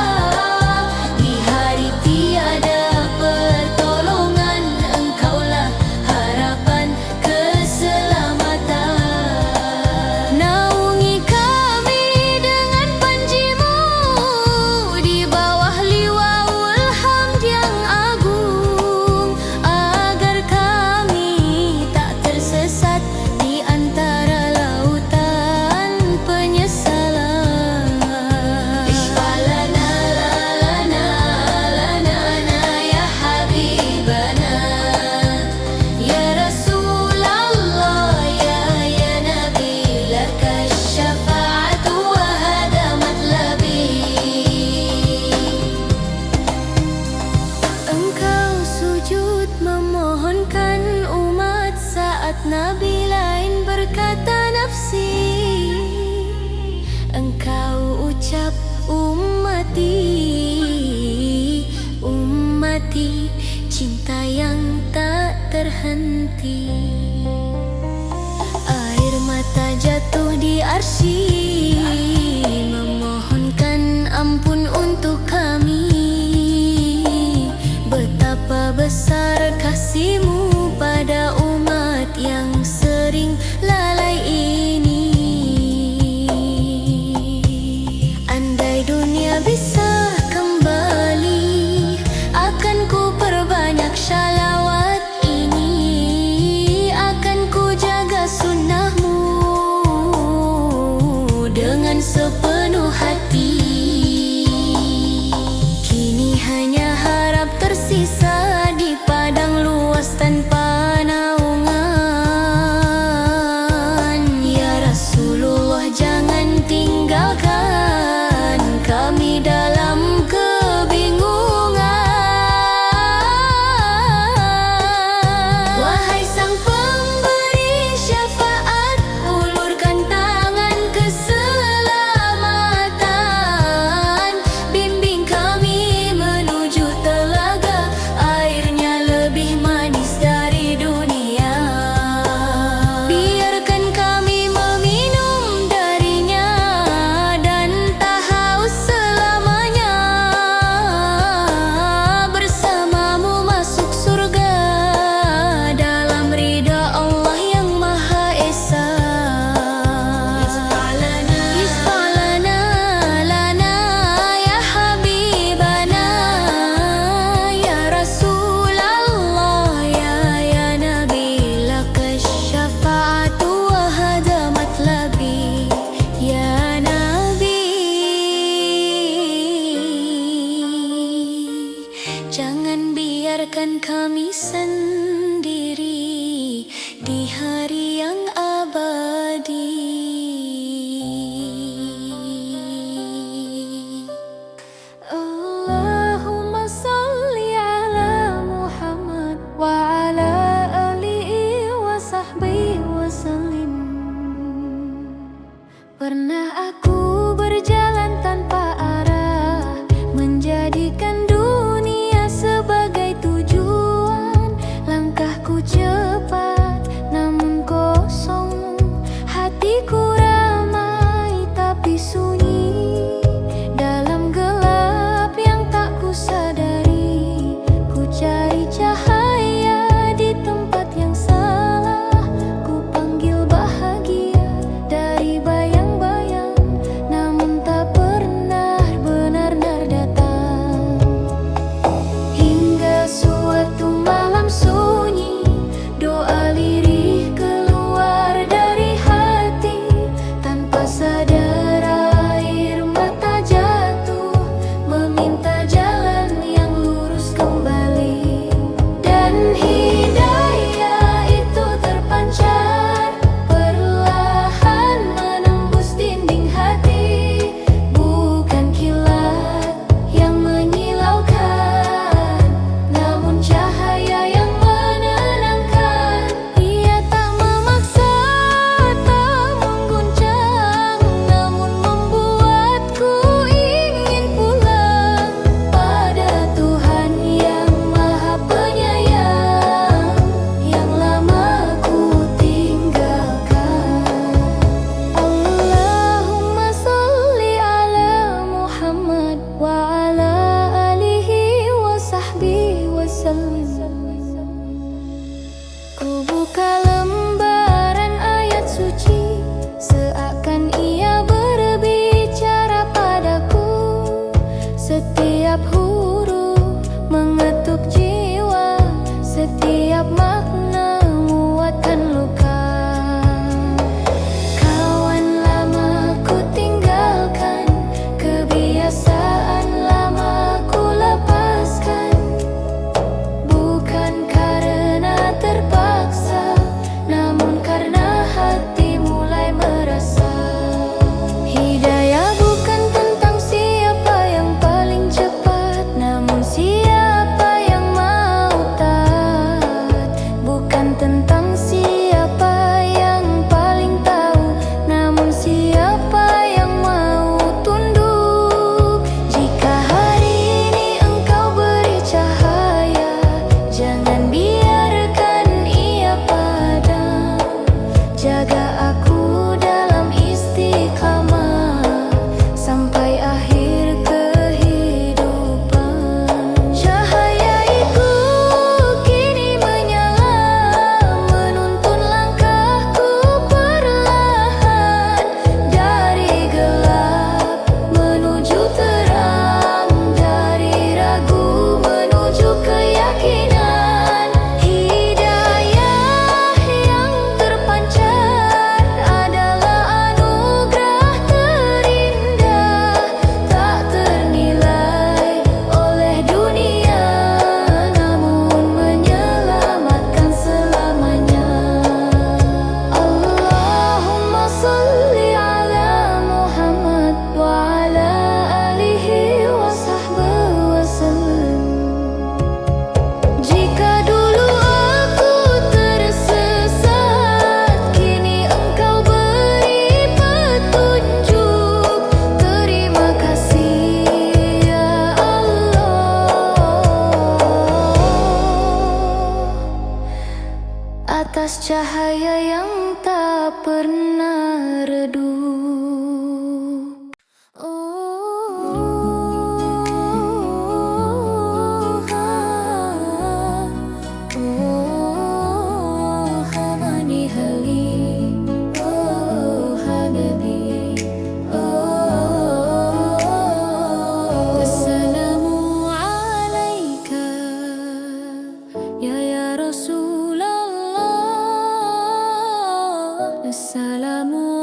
di hari tiada pertolongan, Engkaulah harapan keselamatan. Naungi kami dengan panji-Mu, di bawah liwaul hamd yang agung, agar kami tak tersesat di antara lautan penyesalan. Ishfa'lana lana lana ya habibana, ya Rasulullah ya Nabi, laka syafa'atu wa hada matlabi. Engkau sujud memohonkan umat saat Nabi lain berkata nafsi. Engkau ucap ummati, ummati, cinta yang tak terhenti. Air mata jatuh di arsy, memohonkan ampun untuk kami. Betapa besar kasih-Mu pada umat yang sering lalai ini. Andai dunia bisa kembali, akan ku perbanyak shalawat ini. Akan ku jaga sunnah-Mu dengan sepenuh hati. Kini hanya harap tersisa di padang luas tanpa naungan. Ya Rasulullah, jangan tinggalkan kami dalam kebingungan. Wahai Sang Pemberi syafaat, ulurkan tangan keselamatan. Bimbing kami menuju telaga, airnya lebih manis dari dunia. Biarkan kami meminum darinya dan tak haus selamanya. Bersama-Mu masuk surga dalam ridha Allah yang Maha Esa. Ishfa'lana lana ya habibana, ya Rasulullah ya Nabi, laka syafa'atu wa hada matlabi, ya Nabi. Jangan biarkan kami sendiri di hari yang abadi. Allahumma salli ala Muhammad wa ala alihi wa sahbihi wa sallim. Pernah aku berjalan tanpa arah, menjadikan dunia sebagai tujuan. Langkahku cepat namun kosong, hatiku ramai tapi sunyi. Dalam gelap yang tak kusadari, ku cari cahaya di tempat yang salah. Ku panggil bahagia dari bayang-bayang, namun tak pernah benar-benar datang. Hingga suatu malam sunyi, doa lirih keluar dari hati.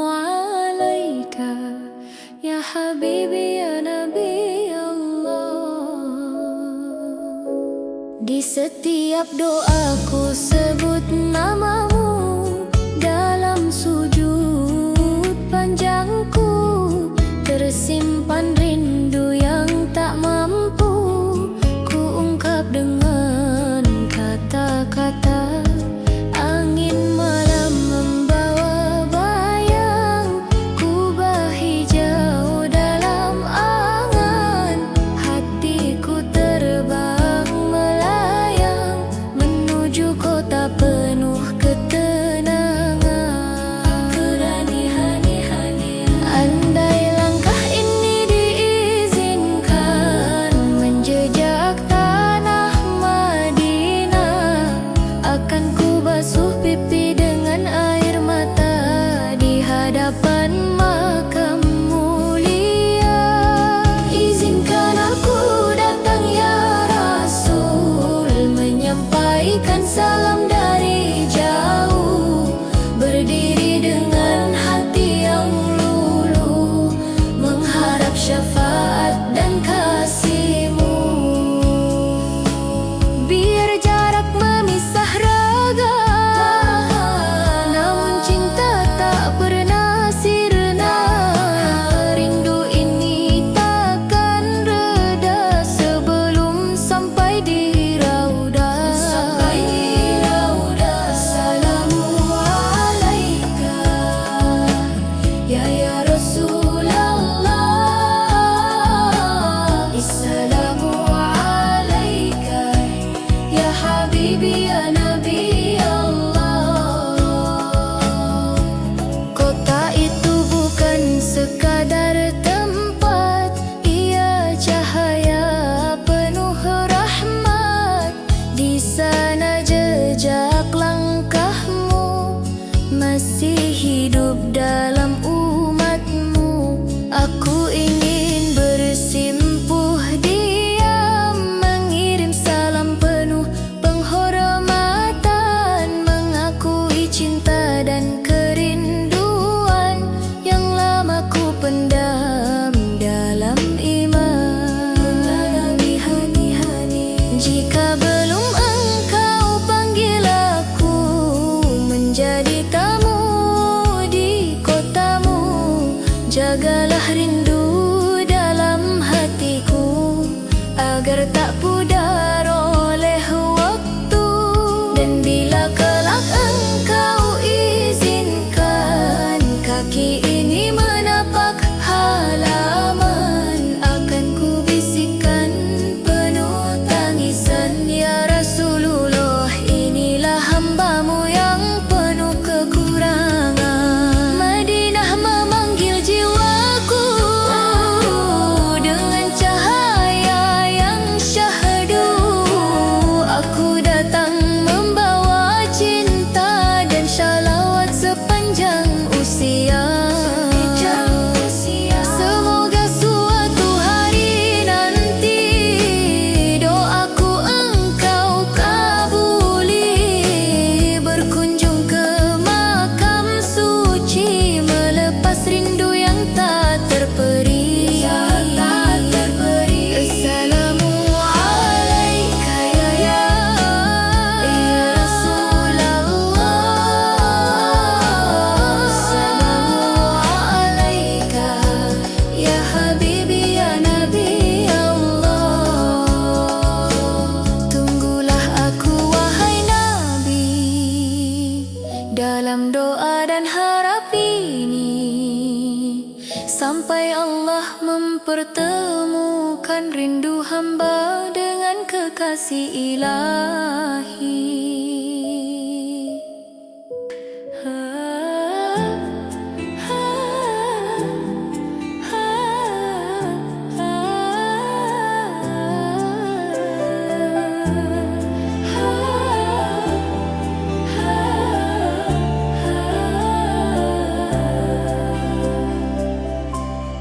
alaika ya habibi ya nabi Allah. Di setiap doaku sebut namamu, dalam sujud panjangku tersimpan rindu yang tak mampu ku ungkap dengan kata-kata. Angin malam membawa bayang, ku berhijau dalam angan. Hatiku terbang melayang menuju kota penuh ketenangan. Andai langkah ini diizinkan menjejak tanah Madinah, akan ku basuh pipi dengan air mata di hadapan makam mulia. Izinkan aku datang ya Rasul, menyampaikan salam dari jauh, berdiri dengan hati yang luluh, mengharap syafaat dan kasih-Mu. Biar jarak memisah raga, namun cinta tak pernah sirna. Rindu ini takkan reda sebelum sampai di raudah. Assalamu alaika ya Rasulullah. Assalamu alaika ya habibi ya nabi Allah. Kota itu bukan sekadar tempat, ia cahaya penuh rahmat. Di sana jejak langkahmu masih hidup dalam umatmu. Aku ingin bersimpuh diam, mengirim salam penuh penghormatan, mengakui cinta dan kerinduan yang lama ku pendam dalam iman. Jika belum engkau panggil aku menjadi tamu di kotamu, jagalah rindu dalam hatiku agar tak pudar oleh waktu. Dan bila kelak engkau izinkan kaki ini menapak halaman, akan ku bisikkan penuh tangisan, ya Rasulullah, inilah hamba-Mu yang penuh kekurangan. Madinah memanggil jiwaku dengan cahaya yang syahdu. Aku datang membawa cinta dan syalawat sepanjang usia. Semoga suatu hari nanti doaku engkau kabuli, berkunjung ke makam suci, melepas rindu yang tak terperi. Assalamu alaika ya Rasulullah. Assalamu alaika ya habibi ya nabi Allah. Tunggulah aku wahai nabi, dalam doa dan harap ini, sampai Allah mempertemukan rindu hamba dengan kekasih ilahi.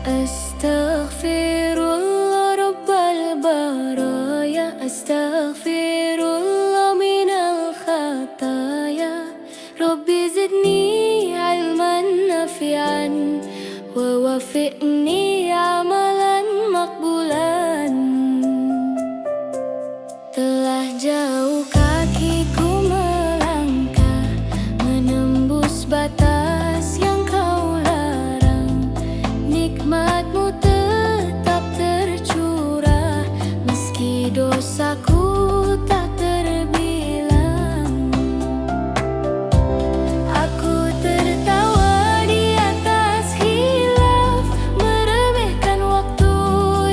Astaghfirullah rabbal baraya, astaghfirullah minal salian, wa wafiqni amalan makbulan. Telah jauh kakiku melangkah, menembus batas yang kau larang. Nikmatmu tetap tercurah, meski dosaku tak terbilang. Aku tertawa di atas khilaf, meremehkan waktu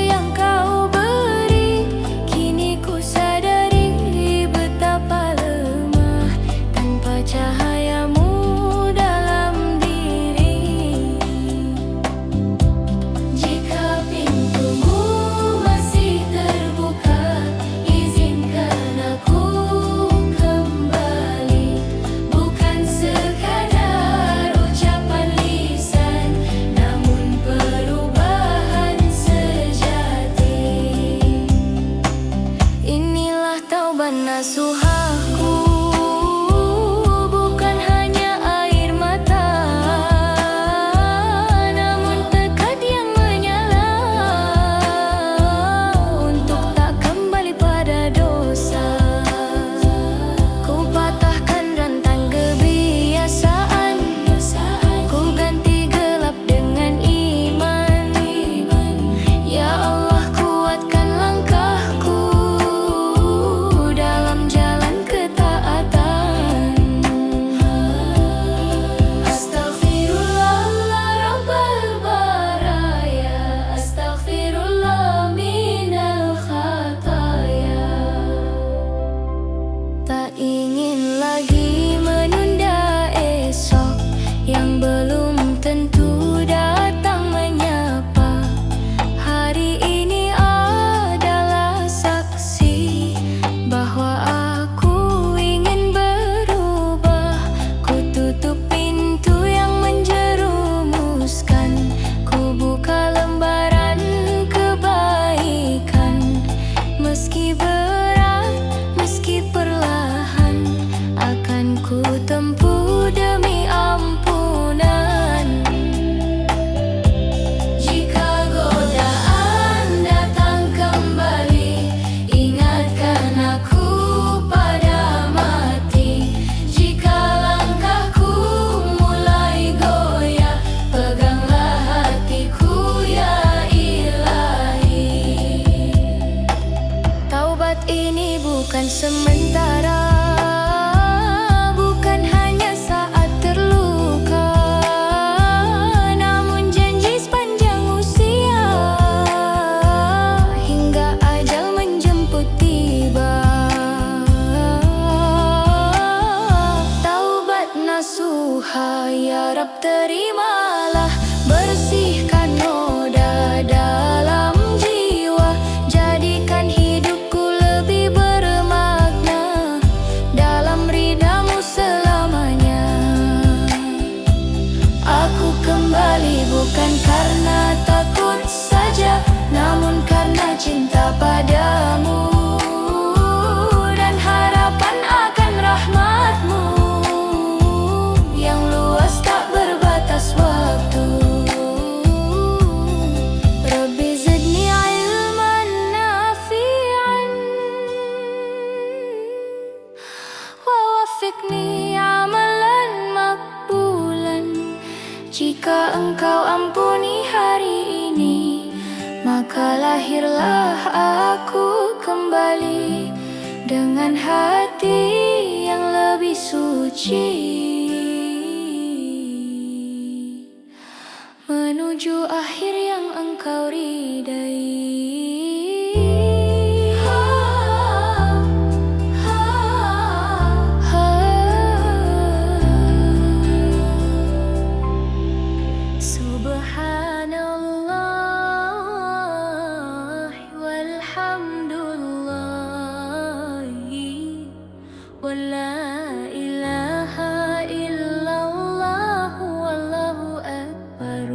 yang kau beri. Kini ku sadari betapa lemah tanpa cahayamu dalam diri. Jika pintumu masih terbuka, izinkan aku kembali. Bukan sekadar ucapan lisan, namun perubahan sejati. Inilah taubat nasuhaku, bukan hanya air mata, namun tekad yang menyala untuk tak kembali pada dosa. Ku patahkan rantang kebiasaan, ku ganti gelap dengan iman. Ya Allah, kuatkan langkahku dalam jalan ketaatan. Astaghfirullah Rabbal baraya, astaghfirullah minal khataya. Tak ingin lagi menunda esok yang belum tentu datang menyapa. Hari ini adalah saksi bahwa aku ingin berubah. Ku tutup pintu yang menjerumuskan, ku buka lembaran kebaikan. Meski berat, meski perlahan, akan ku tempuh demi ampunan. Jika godaan datang kembali, ingatkan aku pada mati. Jika langkahku mulai goyah, peganglah hatiku ya Ilahi. Taubat ini bukan sementara, bukan hanya saat terluka, namun janji sepanjang usia hingga ajal menjemput tiba. Taubat nasuha ya Rab, terimalah, bersihkan noda dalam jiwa, jadikan hidupku lebih bermakna dalam ridhamu selamanya. Aku kembali bukan karena takut saja, namun karena cinta padamu dan harapan akan rahmatmu yang luas tak berbatas waktu. Rabbi zidni ilman nafi'an, wa wafiqni amalan makbulan. Jika engkau ampuni hari ini, maka lahirlah aku kembali dengan hati yang lebih suci, menuju akhir yang engkau ridai. Subhanallah walhamdulillah wala ilaha illallah wallahu akbar.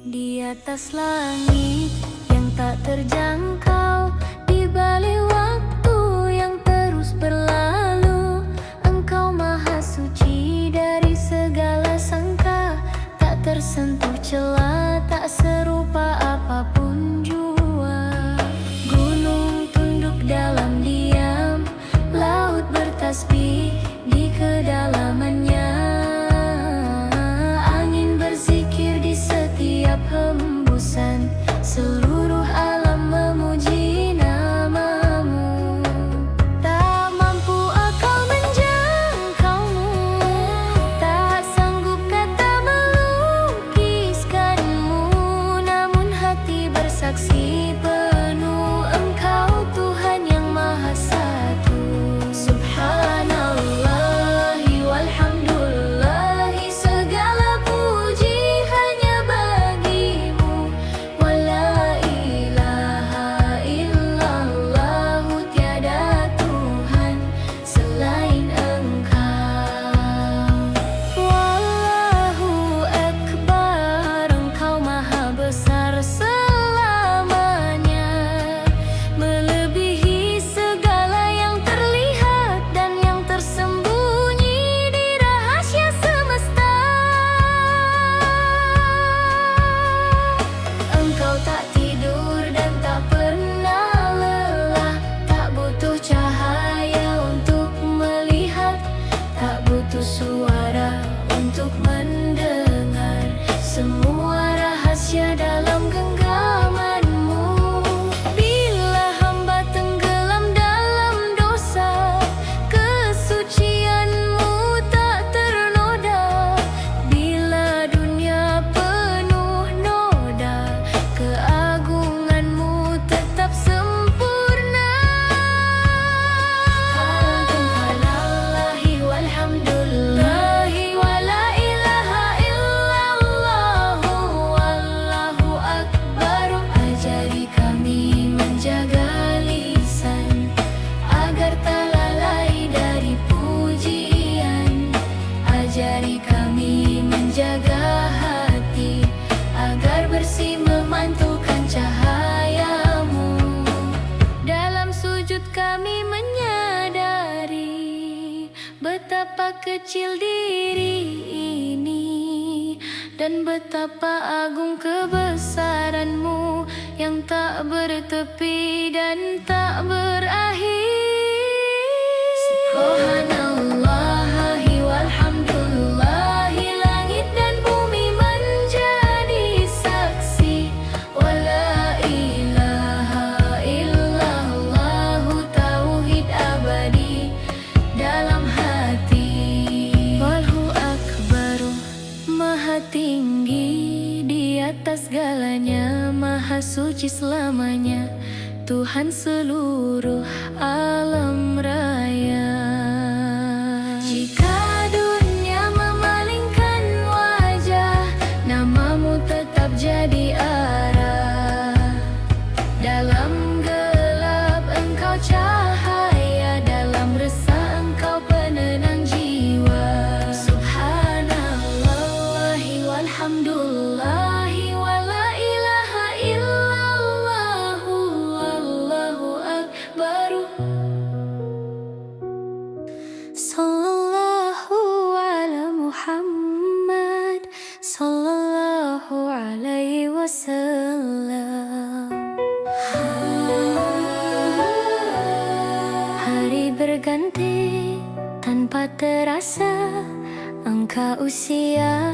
Di atas langit yang tak terjangkau, di balik waktu yang terus berlalu, Engkau maha suci dari segala tersentuh celah, tak serupa apapun jua. Gunung tunduk dalam diam, laut bertasbih di kedalamannya. Angin berzikir di setiap hembusan, seluruh alam memuji namamu. Tak mampu akal menjangkaumu, tak sanggup kata melukiskanmu. Namun hati bersaksi penuh, Engkau Tuhan yang Maha Satu. Subhanallahi walhamdulillahi, segala puji hanya bagimu. Wala ilaha illallah, tiada Tuhan selain Engkau. Wallahu Akbar, Engkau Maha Besar selamanya, melebihi segala yang terlihat dan yang tersembunyi di rahasia semesta. Engkau tak tidur dan tak pernah lelah, tak butuh cahaya untuk melihat, tak butuh suara untuk mendengar. Semua rahasia dalam genggamanmu. Bila hamba tenggelam dalam dosa, kesucianmu tak ternoda. Bila dunia penuh noda, keagunganmu tetap sempurna. Subhanallahi walhamdulillahi, wala ilaha illallah, wallahu akbar. Ajari kami menjaga lisan, agar tak lalai dari pujian. Ajari kami menjaga hati, agar bersih memantulkan cahayamu. Dalam sujud kami menyadari betapa kecil diri ini, dan betapa agung kebesaranmu yang tak bertepi dan tak berakhir. Subhanallahi walhamdulillahi, langit dan bumi menjadi saksi. Wala ilaha illallah, tauhid abadi dalam hati. Walhu akbaru, Maha tinggi di atas segalanya, Maha suci selamanya, Tuhan seluruh alam raya. Jika dunia memalingkan wajah, namamu tetap jadi arah. Dalam gelap Engkau cahaya, dalam resah Engkau penenang jiwa. Subhanallahi walhamdulillahi, wala ilaha illallah, wallahu akbar. Sallallahu ala Muhammad, sallallahu alaihi wasallam. Hari berganti tanpa terasa, angka usia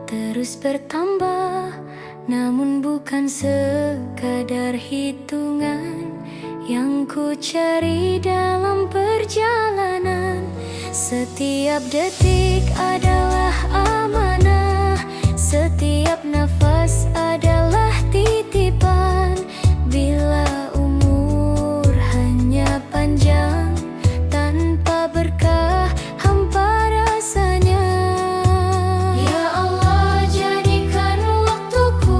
terus bertambah. Namun bukan sekadar hitungan yang ku cari dalam perjalanan. Setiap detik adalah amanah, setiap nafas adalah titipan. Bila umur hanya panjang, tanpa berkah hampa rasanya. Ya Allah, jadikan waktuku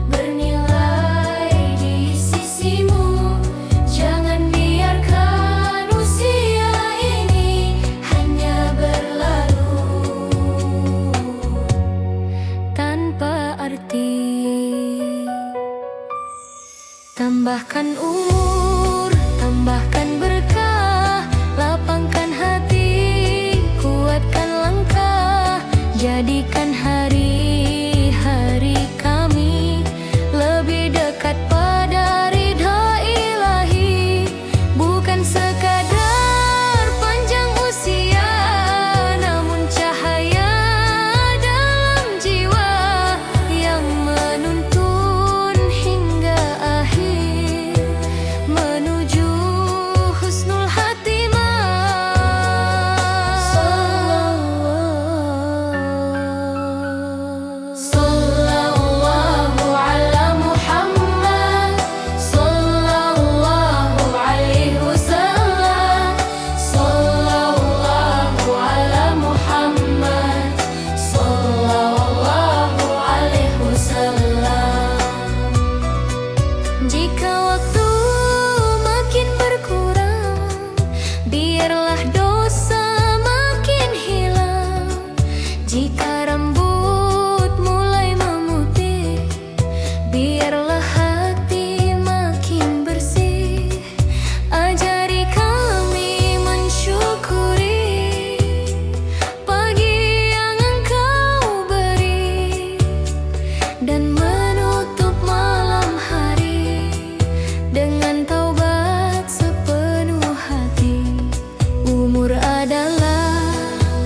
bernilai di sisimu. Jangan biarkan usia ini hanya berlalu tanpa arti. Tambahkan umur, tambahkan berkah, lapangkan hati, kuatkan langkah, jadikan hari Jika rambut mulai memutih, biarlah hati makin bersih. Ajari kami mensyukuri pagi yang Engkau beri, dan menutup malam hari dengan taubat sepenuh hati. Umur adalah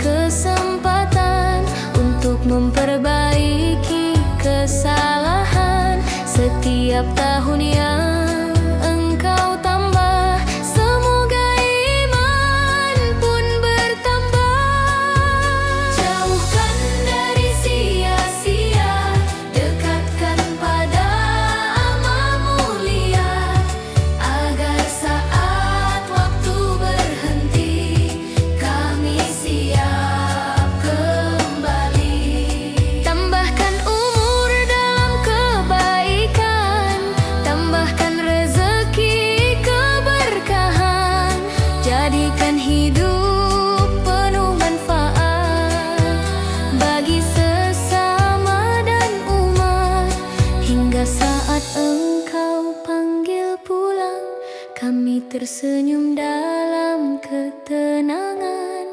kesempatan untuk memperbaiki kesalahan. Setiap tahun yang Engkau tambah, semoga iman pun bertambah. Jauhkan dari sia-sia, dekatkan pada amal mulia, agar saat waktu berhenti kami siap kembali. Tambahkan umur dalam kebaikan, tambahkan rezeki keberkahan, jadikan hidup penuh manfaat bagi sesama dan umat. Hingga saat Engkau panggil pulang, kami tersenyum dalam ketenangan,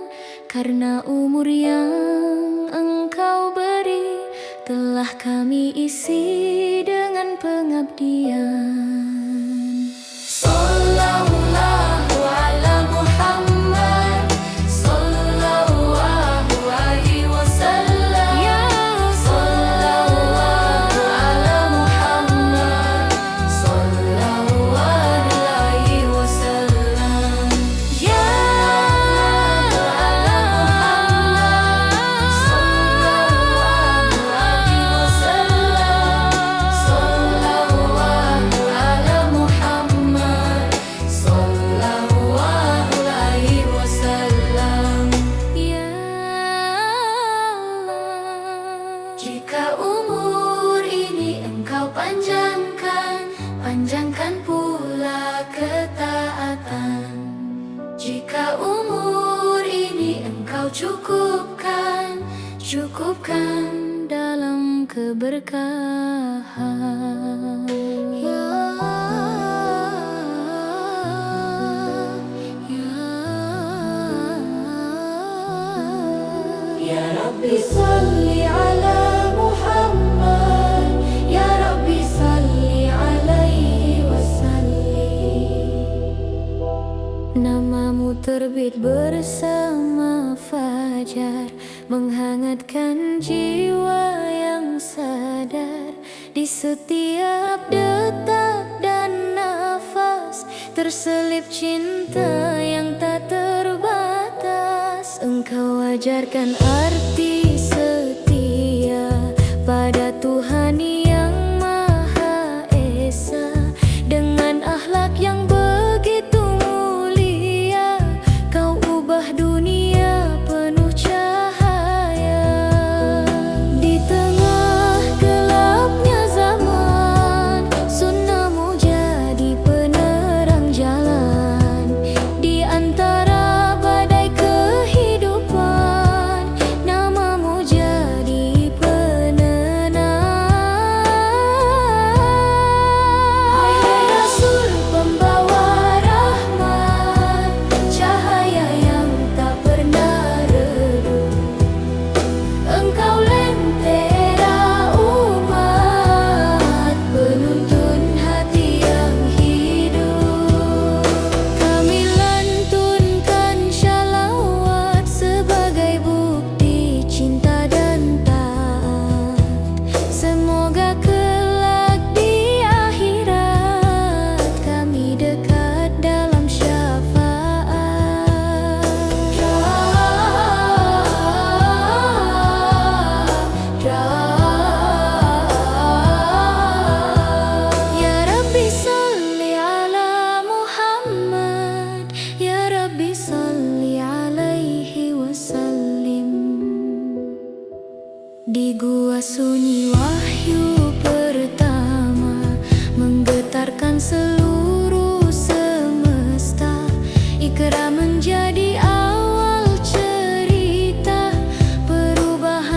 karena umur yang Engkau beri telah kami isi dengan pengabdian. Sallallahu ala Muhammad, sallallahu alaihi wasallam. Ya sallallahu ala Muhammad, sallallahu alaihi wasallam. Ya ala Muhammad, sallallahu alaihi wasallam. Sallallahu ala Muhammad, sallallahu alaihi wasallam. Ya Allah, jika umur ini Engkau panjangkan, panjangkan pula ketaatan. Jika umur ini Engkau cukupkan, cukupkan dalam keberkahan. Ya Ya Rabbi salli ala Muhammad, Ya Rabbi salli alaihi wasallim. Namamu terbit bersama fajar, menghangatkan jiwa yang sadar. Di setiap detak dan nafas terselip cinta yang tak terbatas. Engkau ajarkan arti setia pada Tuhan yang Maha Esa, dengan akhlak yang begitu mulia. Kau ubah dunia penuh cahaya. Di tengah gelapnya zaman, sunnahmu jadi penerang jalan. Di antara badai kehidupan, namamu jadi penenang. Hai Rasul pembawa rahmat, cahaya yang tak pernah redup. Engkau lentera umat, penuntun hati yang hidup. Kami lantunkan shalawat sebagai bukti cinta dan taat. Semoga kelak di akhirat kami dekat dalam syafaat. Ya Rabbi salli ala Muhammad, Ya Rabbi salli alaihi wasallim. Di gua sunyi wahyu pertama, menggetarkan seluruh semesta. Ikra menjadi awal cerita perubahan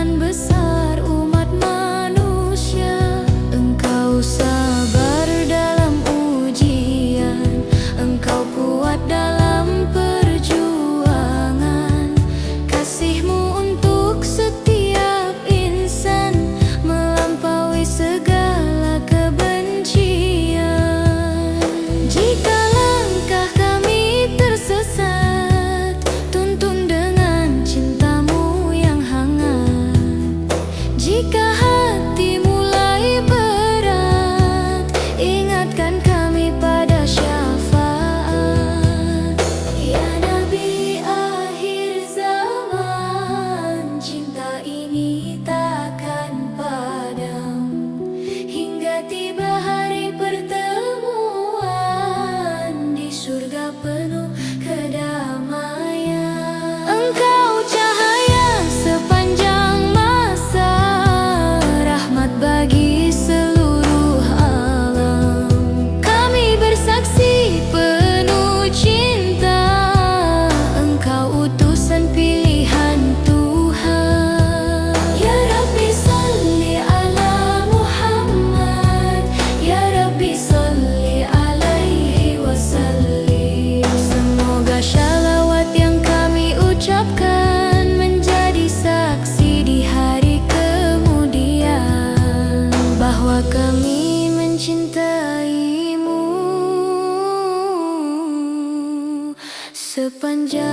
sepanjang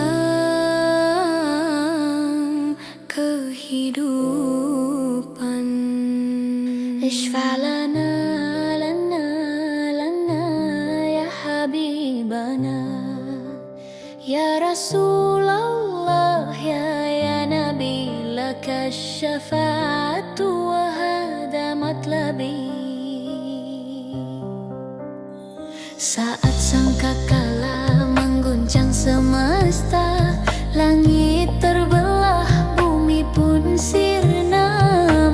kehidupan. Ishfa'lana lana lana ya habibana, ya Rasulullah ya Nabi, laka syafa'atu wa hada matlabi. Saat sangkakala mengguncang semesta, langit terbelah, bumi pun sirna,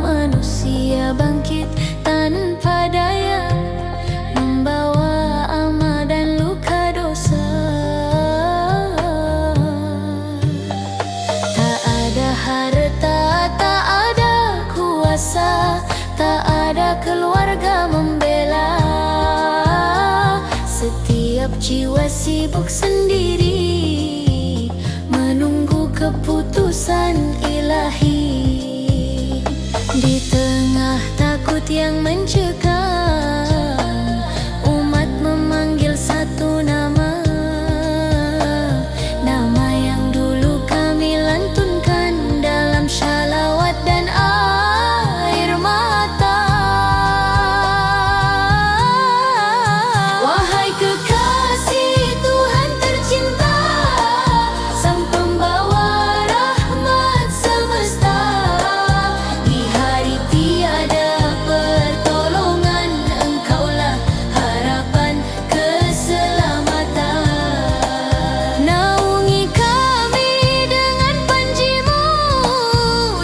manusia bangkit tanpa daya, membawa amal dan luka dosa. Tak ada harta, tak ada kuasa, tak ada keluarga membela. Setiap jiwa sibuk sendiri, menunggu keputusan ilahi. Di tengah takut yang mencekam, umat memanggil satu nama, nama yang dulu kami lantunkan dalam shalawat dan air mata. Wahai kekasih Tuhan tercinta, Sang Pembawa rahmat semesta, di hari tiada pertolongan, Engkaulah harapan keselamatan. Naungi kami dengan panji-Mu,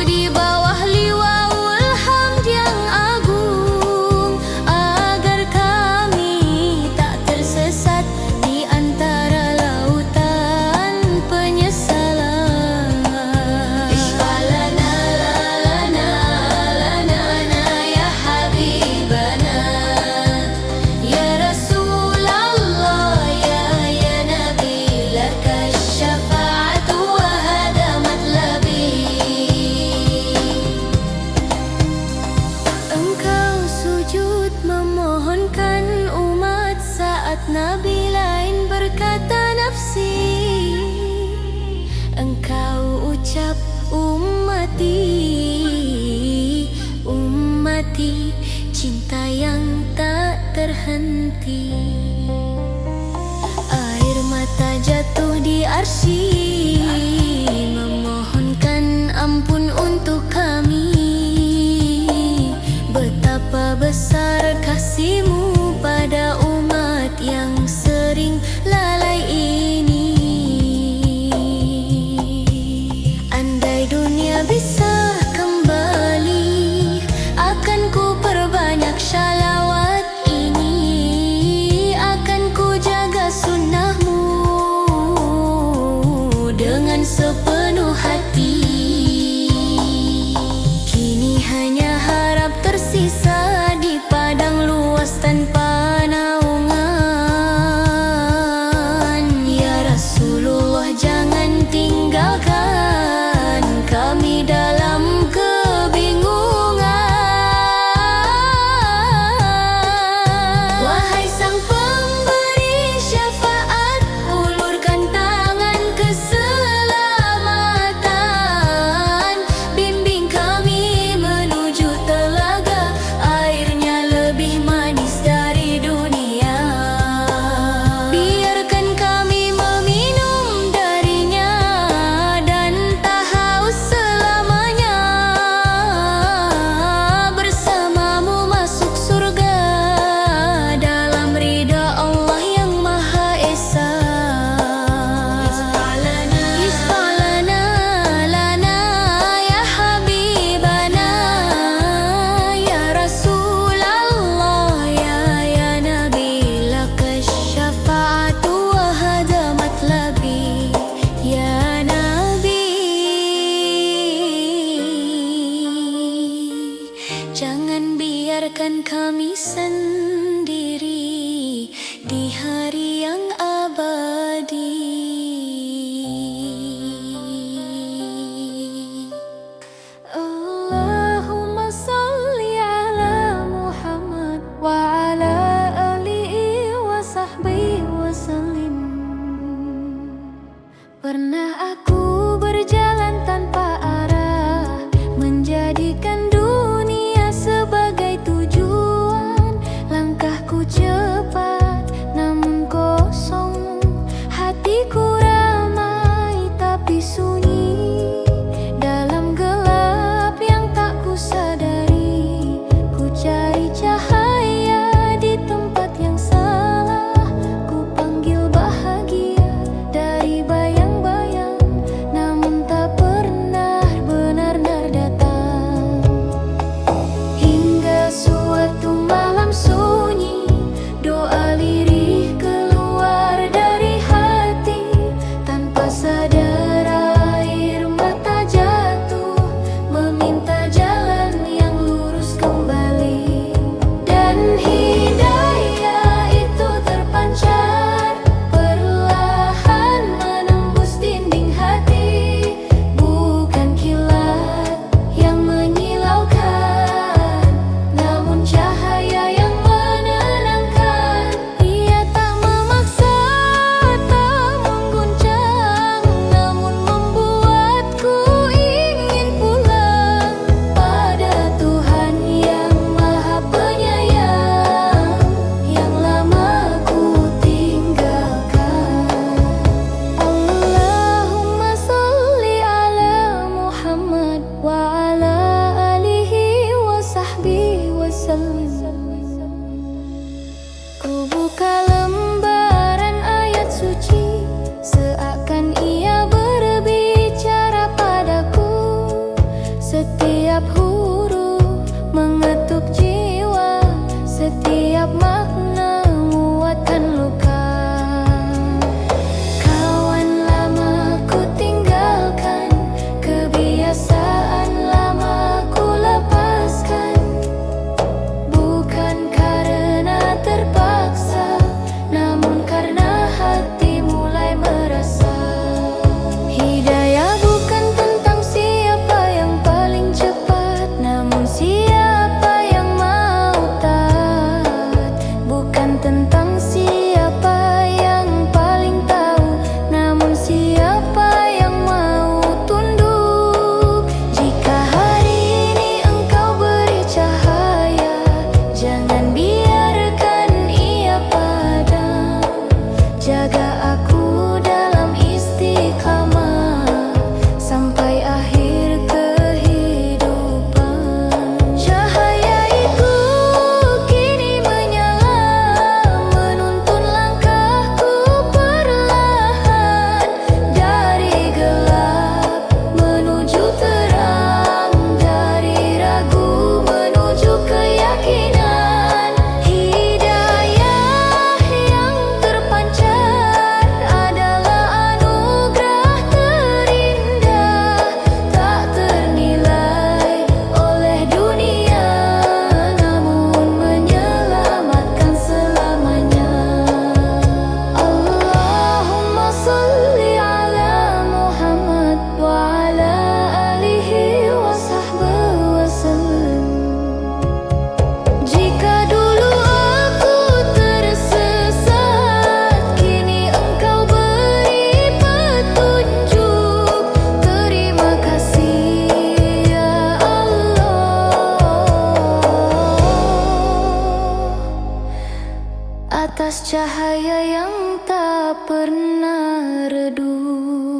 di bawah liwaul hamd yang agung, agar kami tak tersesat di antara lautan penyesalan. Ishfa'lana lana lana ya habibana, ya Rasulullah ya Nabi, laka syafa'atu wa hada matlabi. Engkau sujud memohonkan umat saat Nabi lain berkata nafsi. Engkau ucap ummati, ummati, cinta yang tak terhenti. Air mata jatuh di arsy, memohonkan ampun untuk kami. Betapa besar kasih-Mu pada umat yang sering lalai ini. Andai dunia bisa kembali, akan ku perbanyak shalawat ini, akan ku jaga sunnah-Mu dengan sepenuh hati. Kini hanya harap tersisa di padang luas tanpa naungan. Ya Rasulullah, jangan tinggalkan kami dalam kebingungan. Wahai Sang Pemberi syafaat, ulurkan tangan keselamatan, bimbing kami menuju telaga, airnya lebih manis dari dunia. Biarkan kami meminum darinya dan tak haus selamanya. Bersama-Mu masuk surga dalam ridha Allah yang Maha Esa. Ishfa'lana lana ya habibana, ya Rasulullah ya Nabi, laka syafa'atu wa hada matlabi. Ya Nabi, jangan biarkan kami sendiri di hari yang abadi. Allahumma salli ala Muhammad wa ala alihi wa sahbihi wa sallim. Jadikan dunia sebagai tujuan. Langkahku cepat namun kosong, hatiku ramai tapi sunyi. Dalam gelap yang tak kusadari, ku cari cahaya di tempat yang salah. Ku panggil bahagia dari bayang-bayang, namun tak pernah benar-benar datang. Hingga suatu malam sunyi, doa lirih keluar dari hati. Tanpa sadar air mata jatuh, meminta jalan yang lurus kembali. Dan hidayah itu terpancar perlahan menembus dinding hati. Bukan kilat yang menyilaukan, namun cahaya yang menenangkan. Ia tak memaksa, tak mengguncang, namun membuatku ingin pulang pada Tuhan yang Maha Penyayang, yang lama ku tinggalkan. Allahumma sholli ala Muhammad wa ala alihi wa sahbihi wasallam. Ku buka lembaran ayat suci, seakan ia berbicara padaku. Setiap huruf mengetuk jiwa, setiap makna muatkan luka. Kawan lama ku tinggalkan, kebiasaan lama ku lepaskan. Bukan karena terpaksa, namun karena hati mulai merasa. Hidayah bukan tentang siapa yang paling cepat, namun siapa yang mau taat. Bukan tentang siapa yang paling tahu, namun siapa yang mau tunduk. Jika hari ini engkau beri cahaya, jangan biarkan ia padam. Jaga aku dalam istiqamah sampai akhir kehidupan. Cahaya itu kini menyala, menuntun langkahku perlahan. Dari gelap menuju terang, dari ragu menuju keyakinan. Hidayah yang terpancar adalah anugerah terindah, tak ternilai oleh dunia, namun menyelamatkan selamanya. Allahumma sholli ala Muhammad wa ala alihi wa sahbihi wasallam. Jika dulu aku tersesat, kini engkau beri petunjuk. Terima kasih ya Allah, atas cahaya yang tak pernah redup.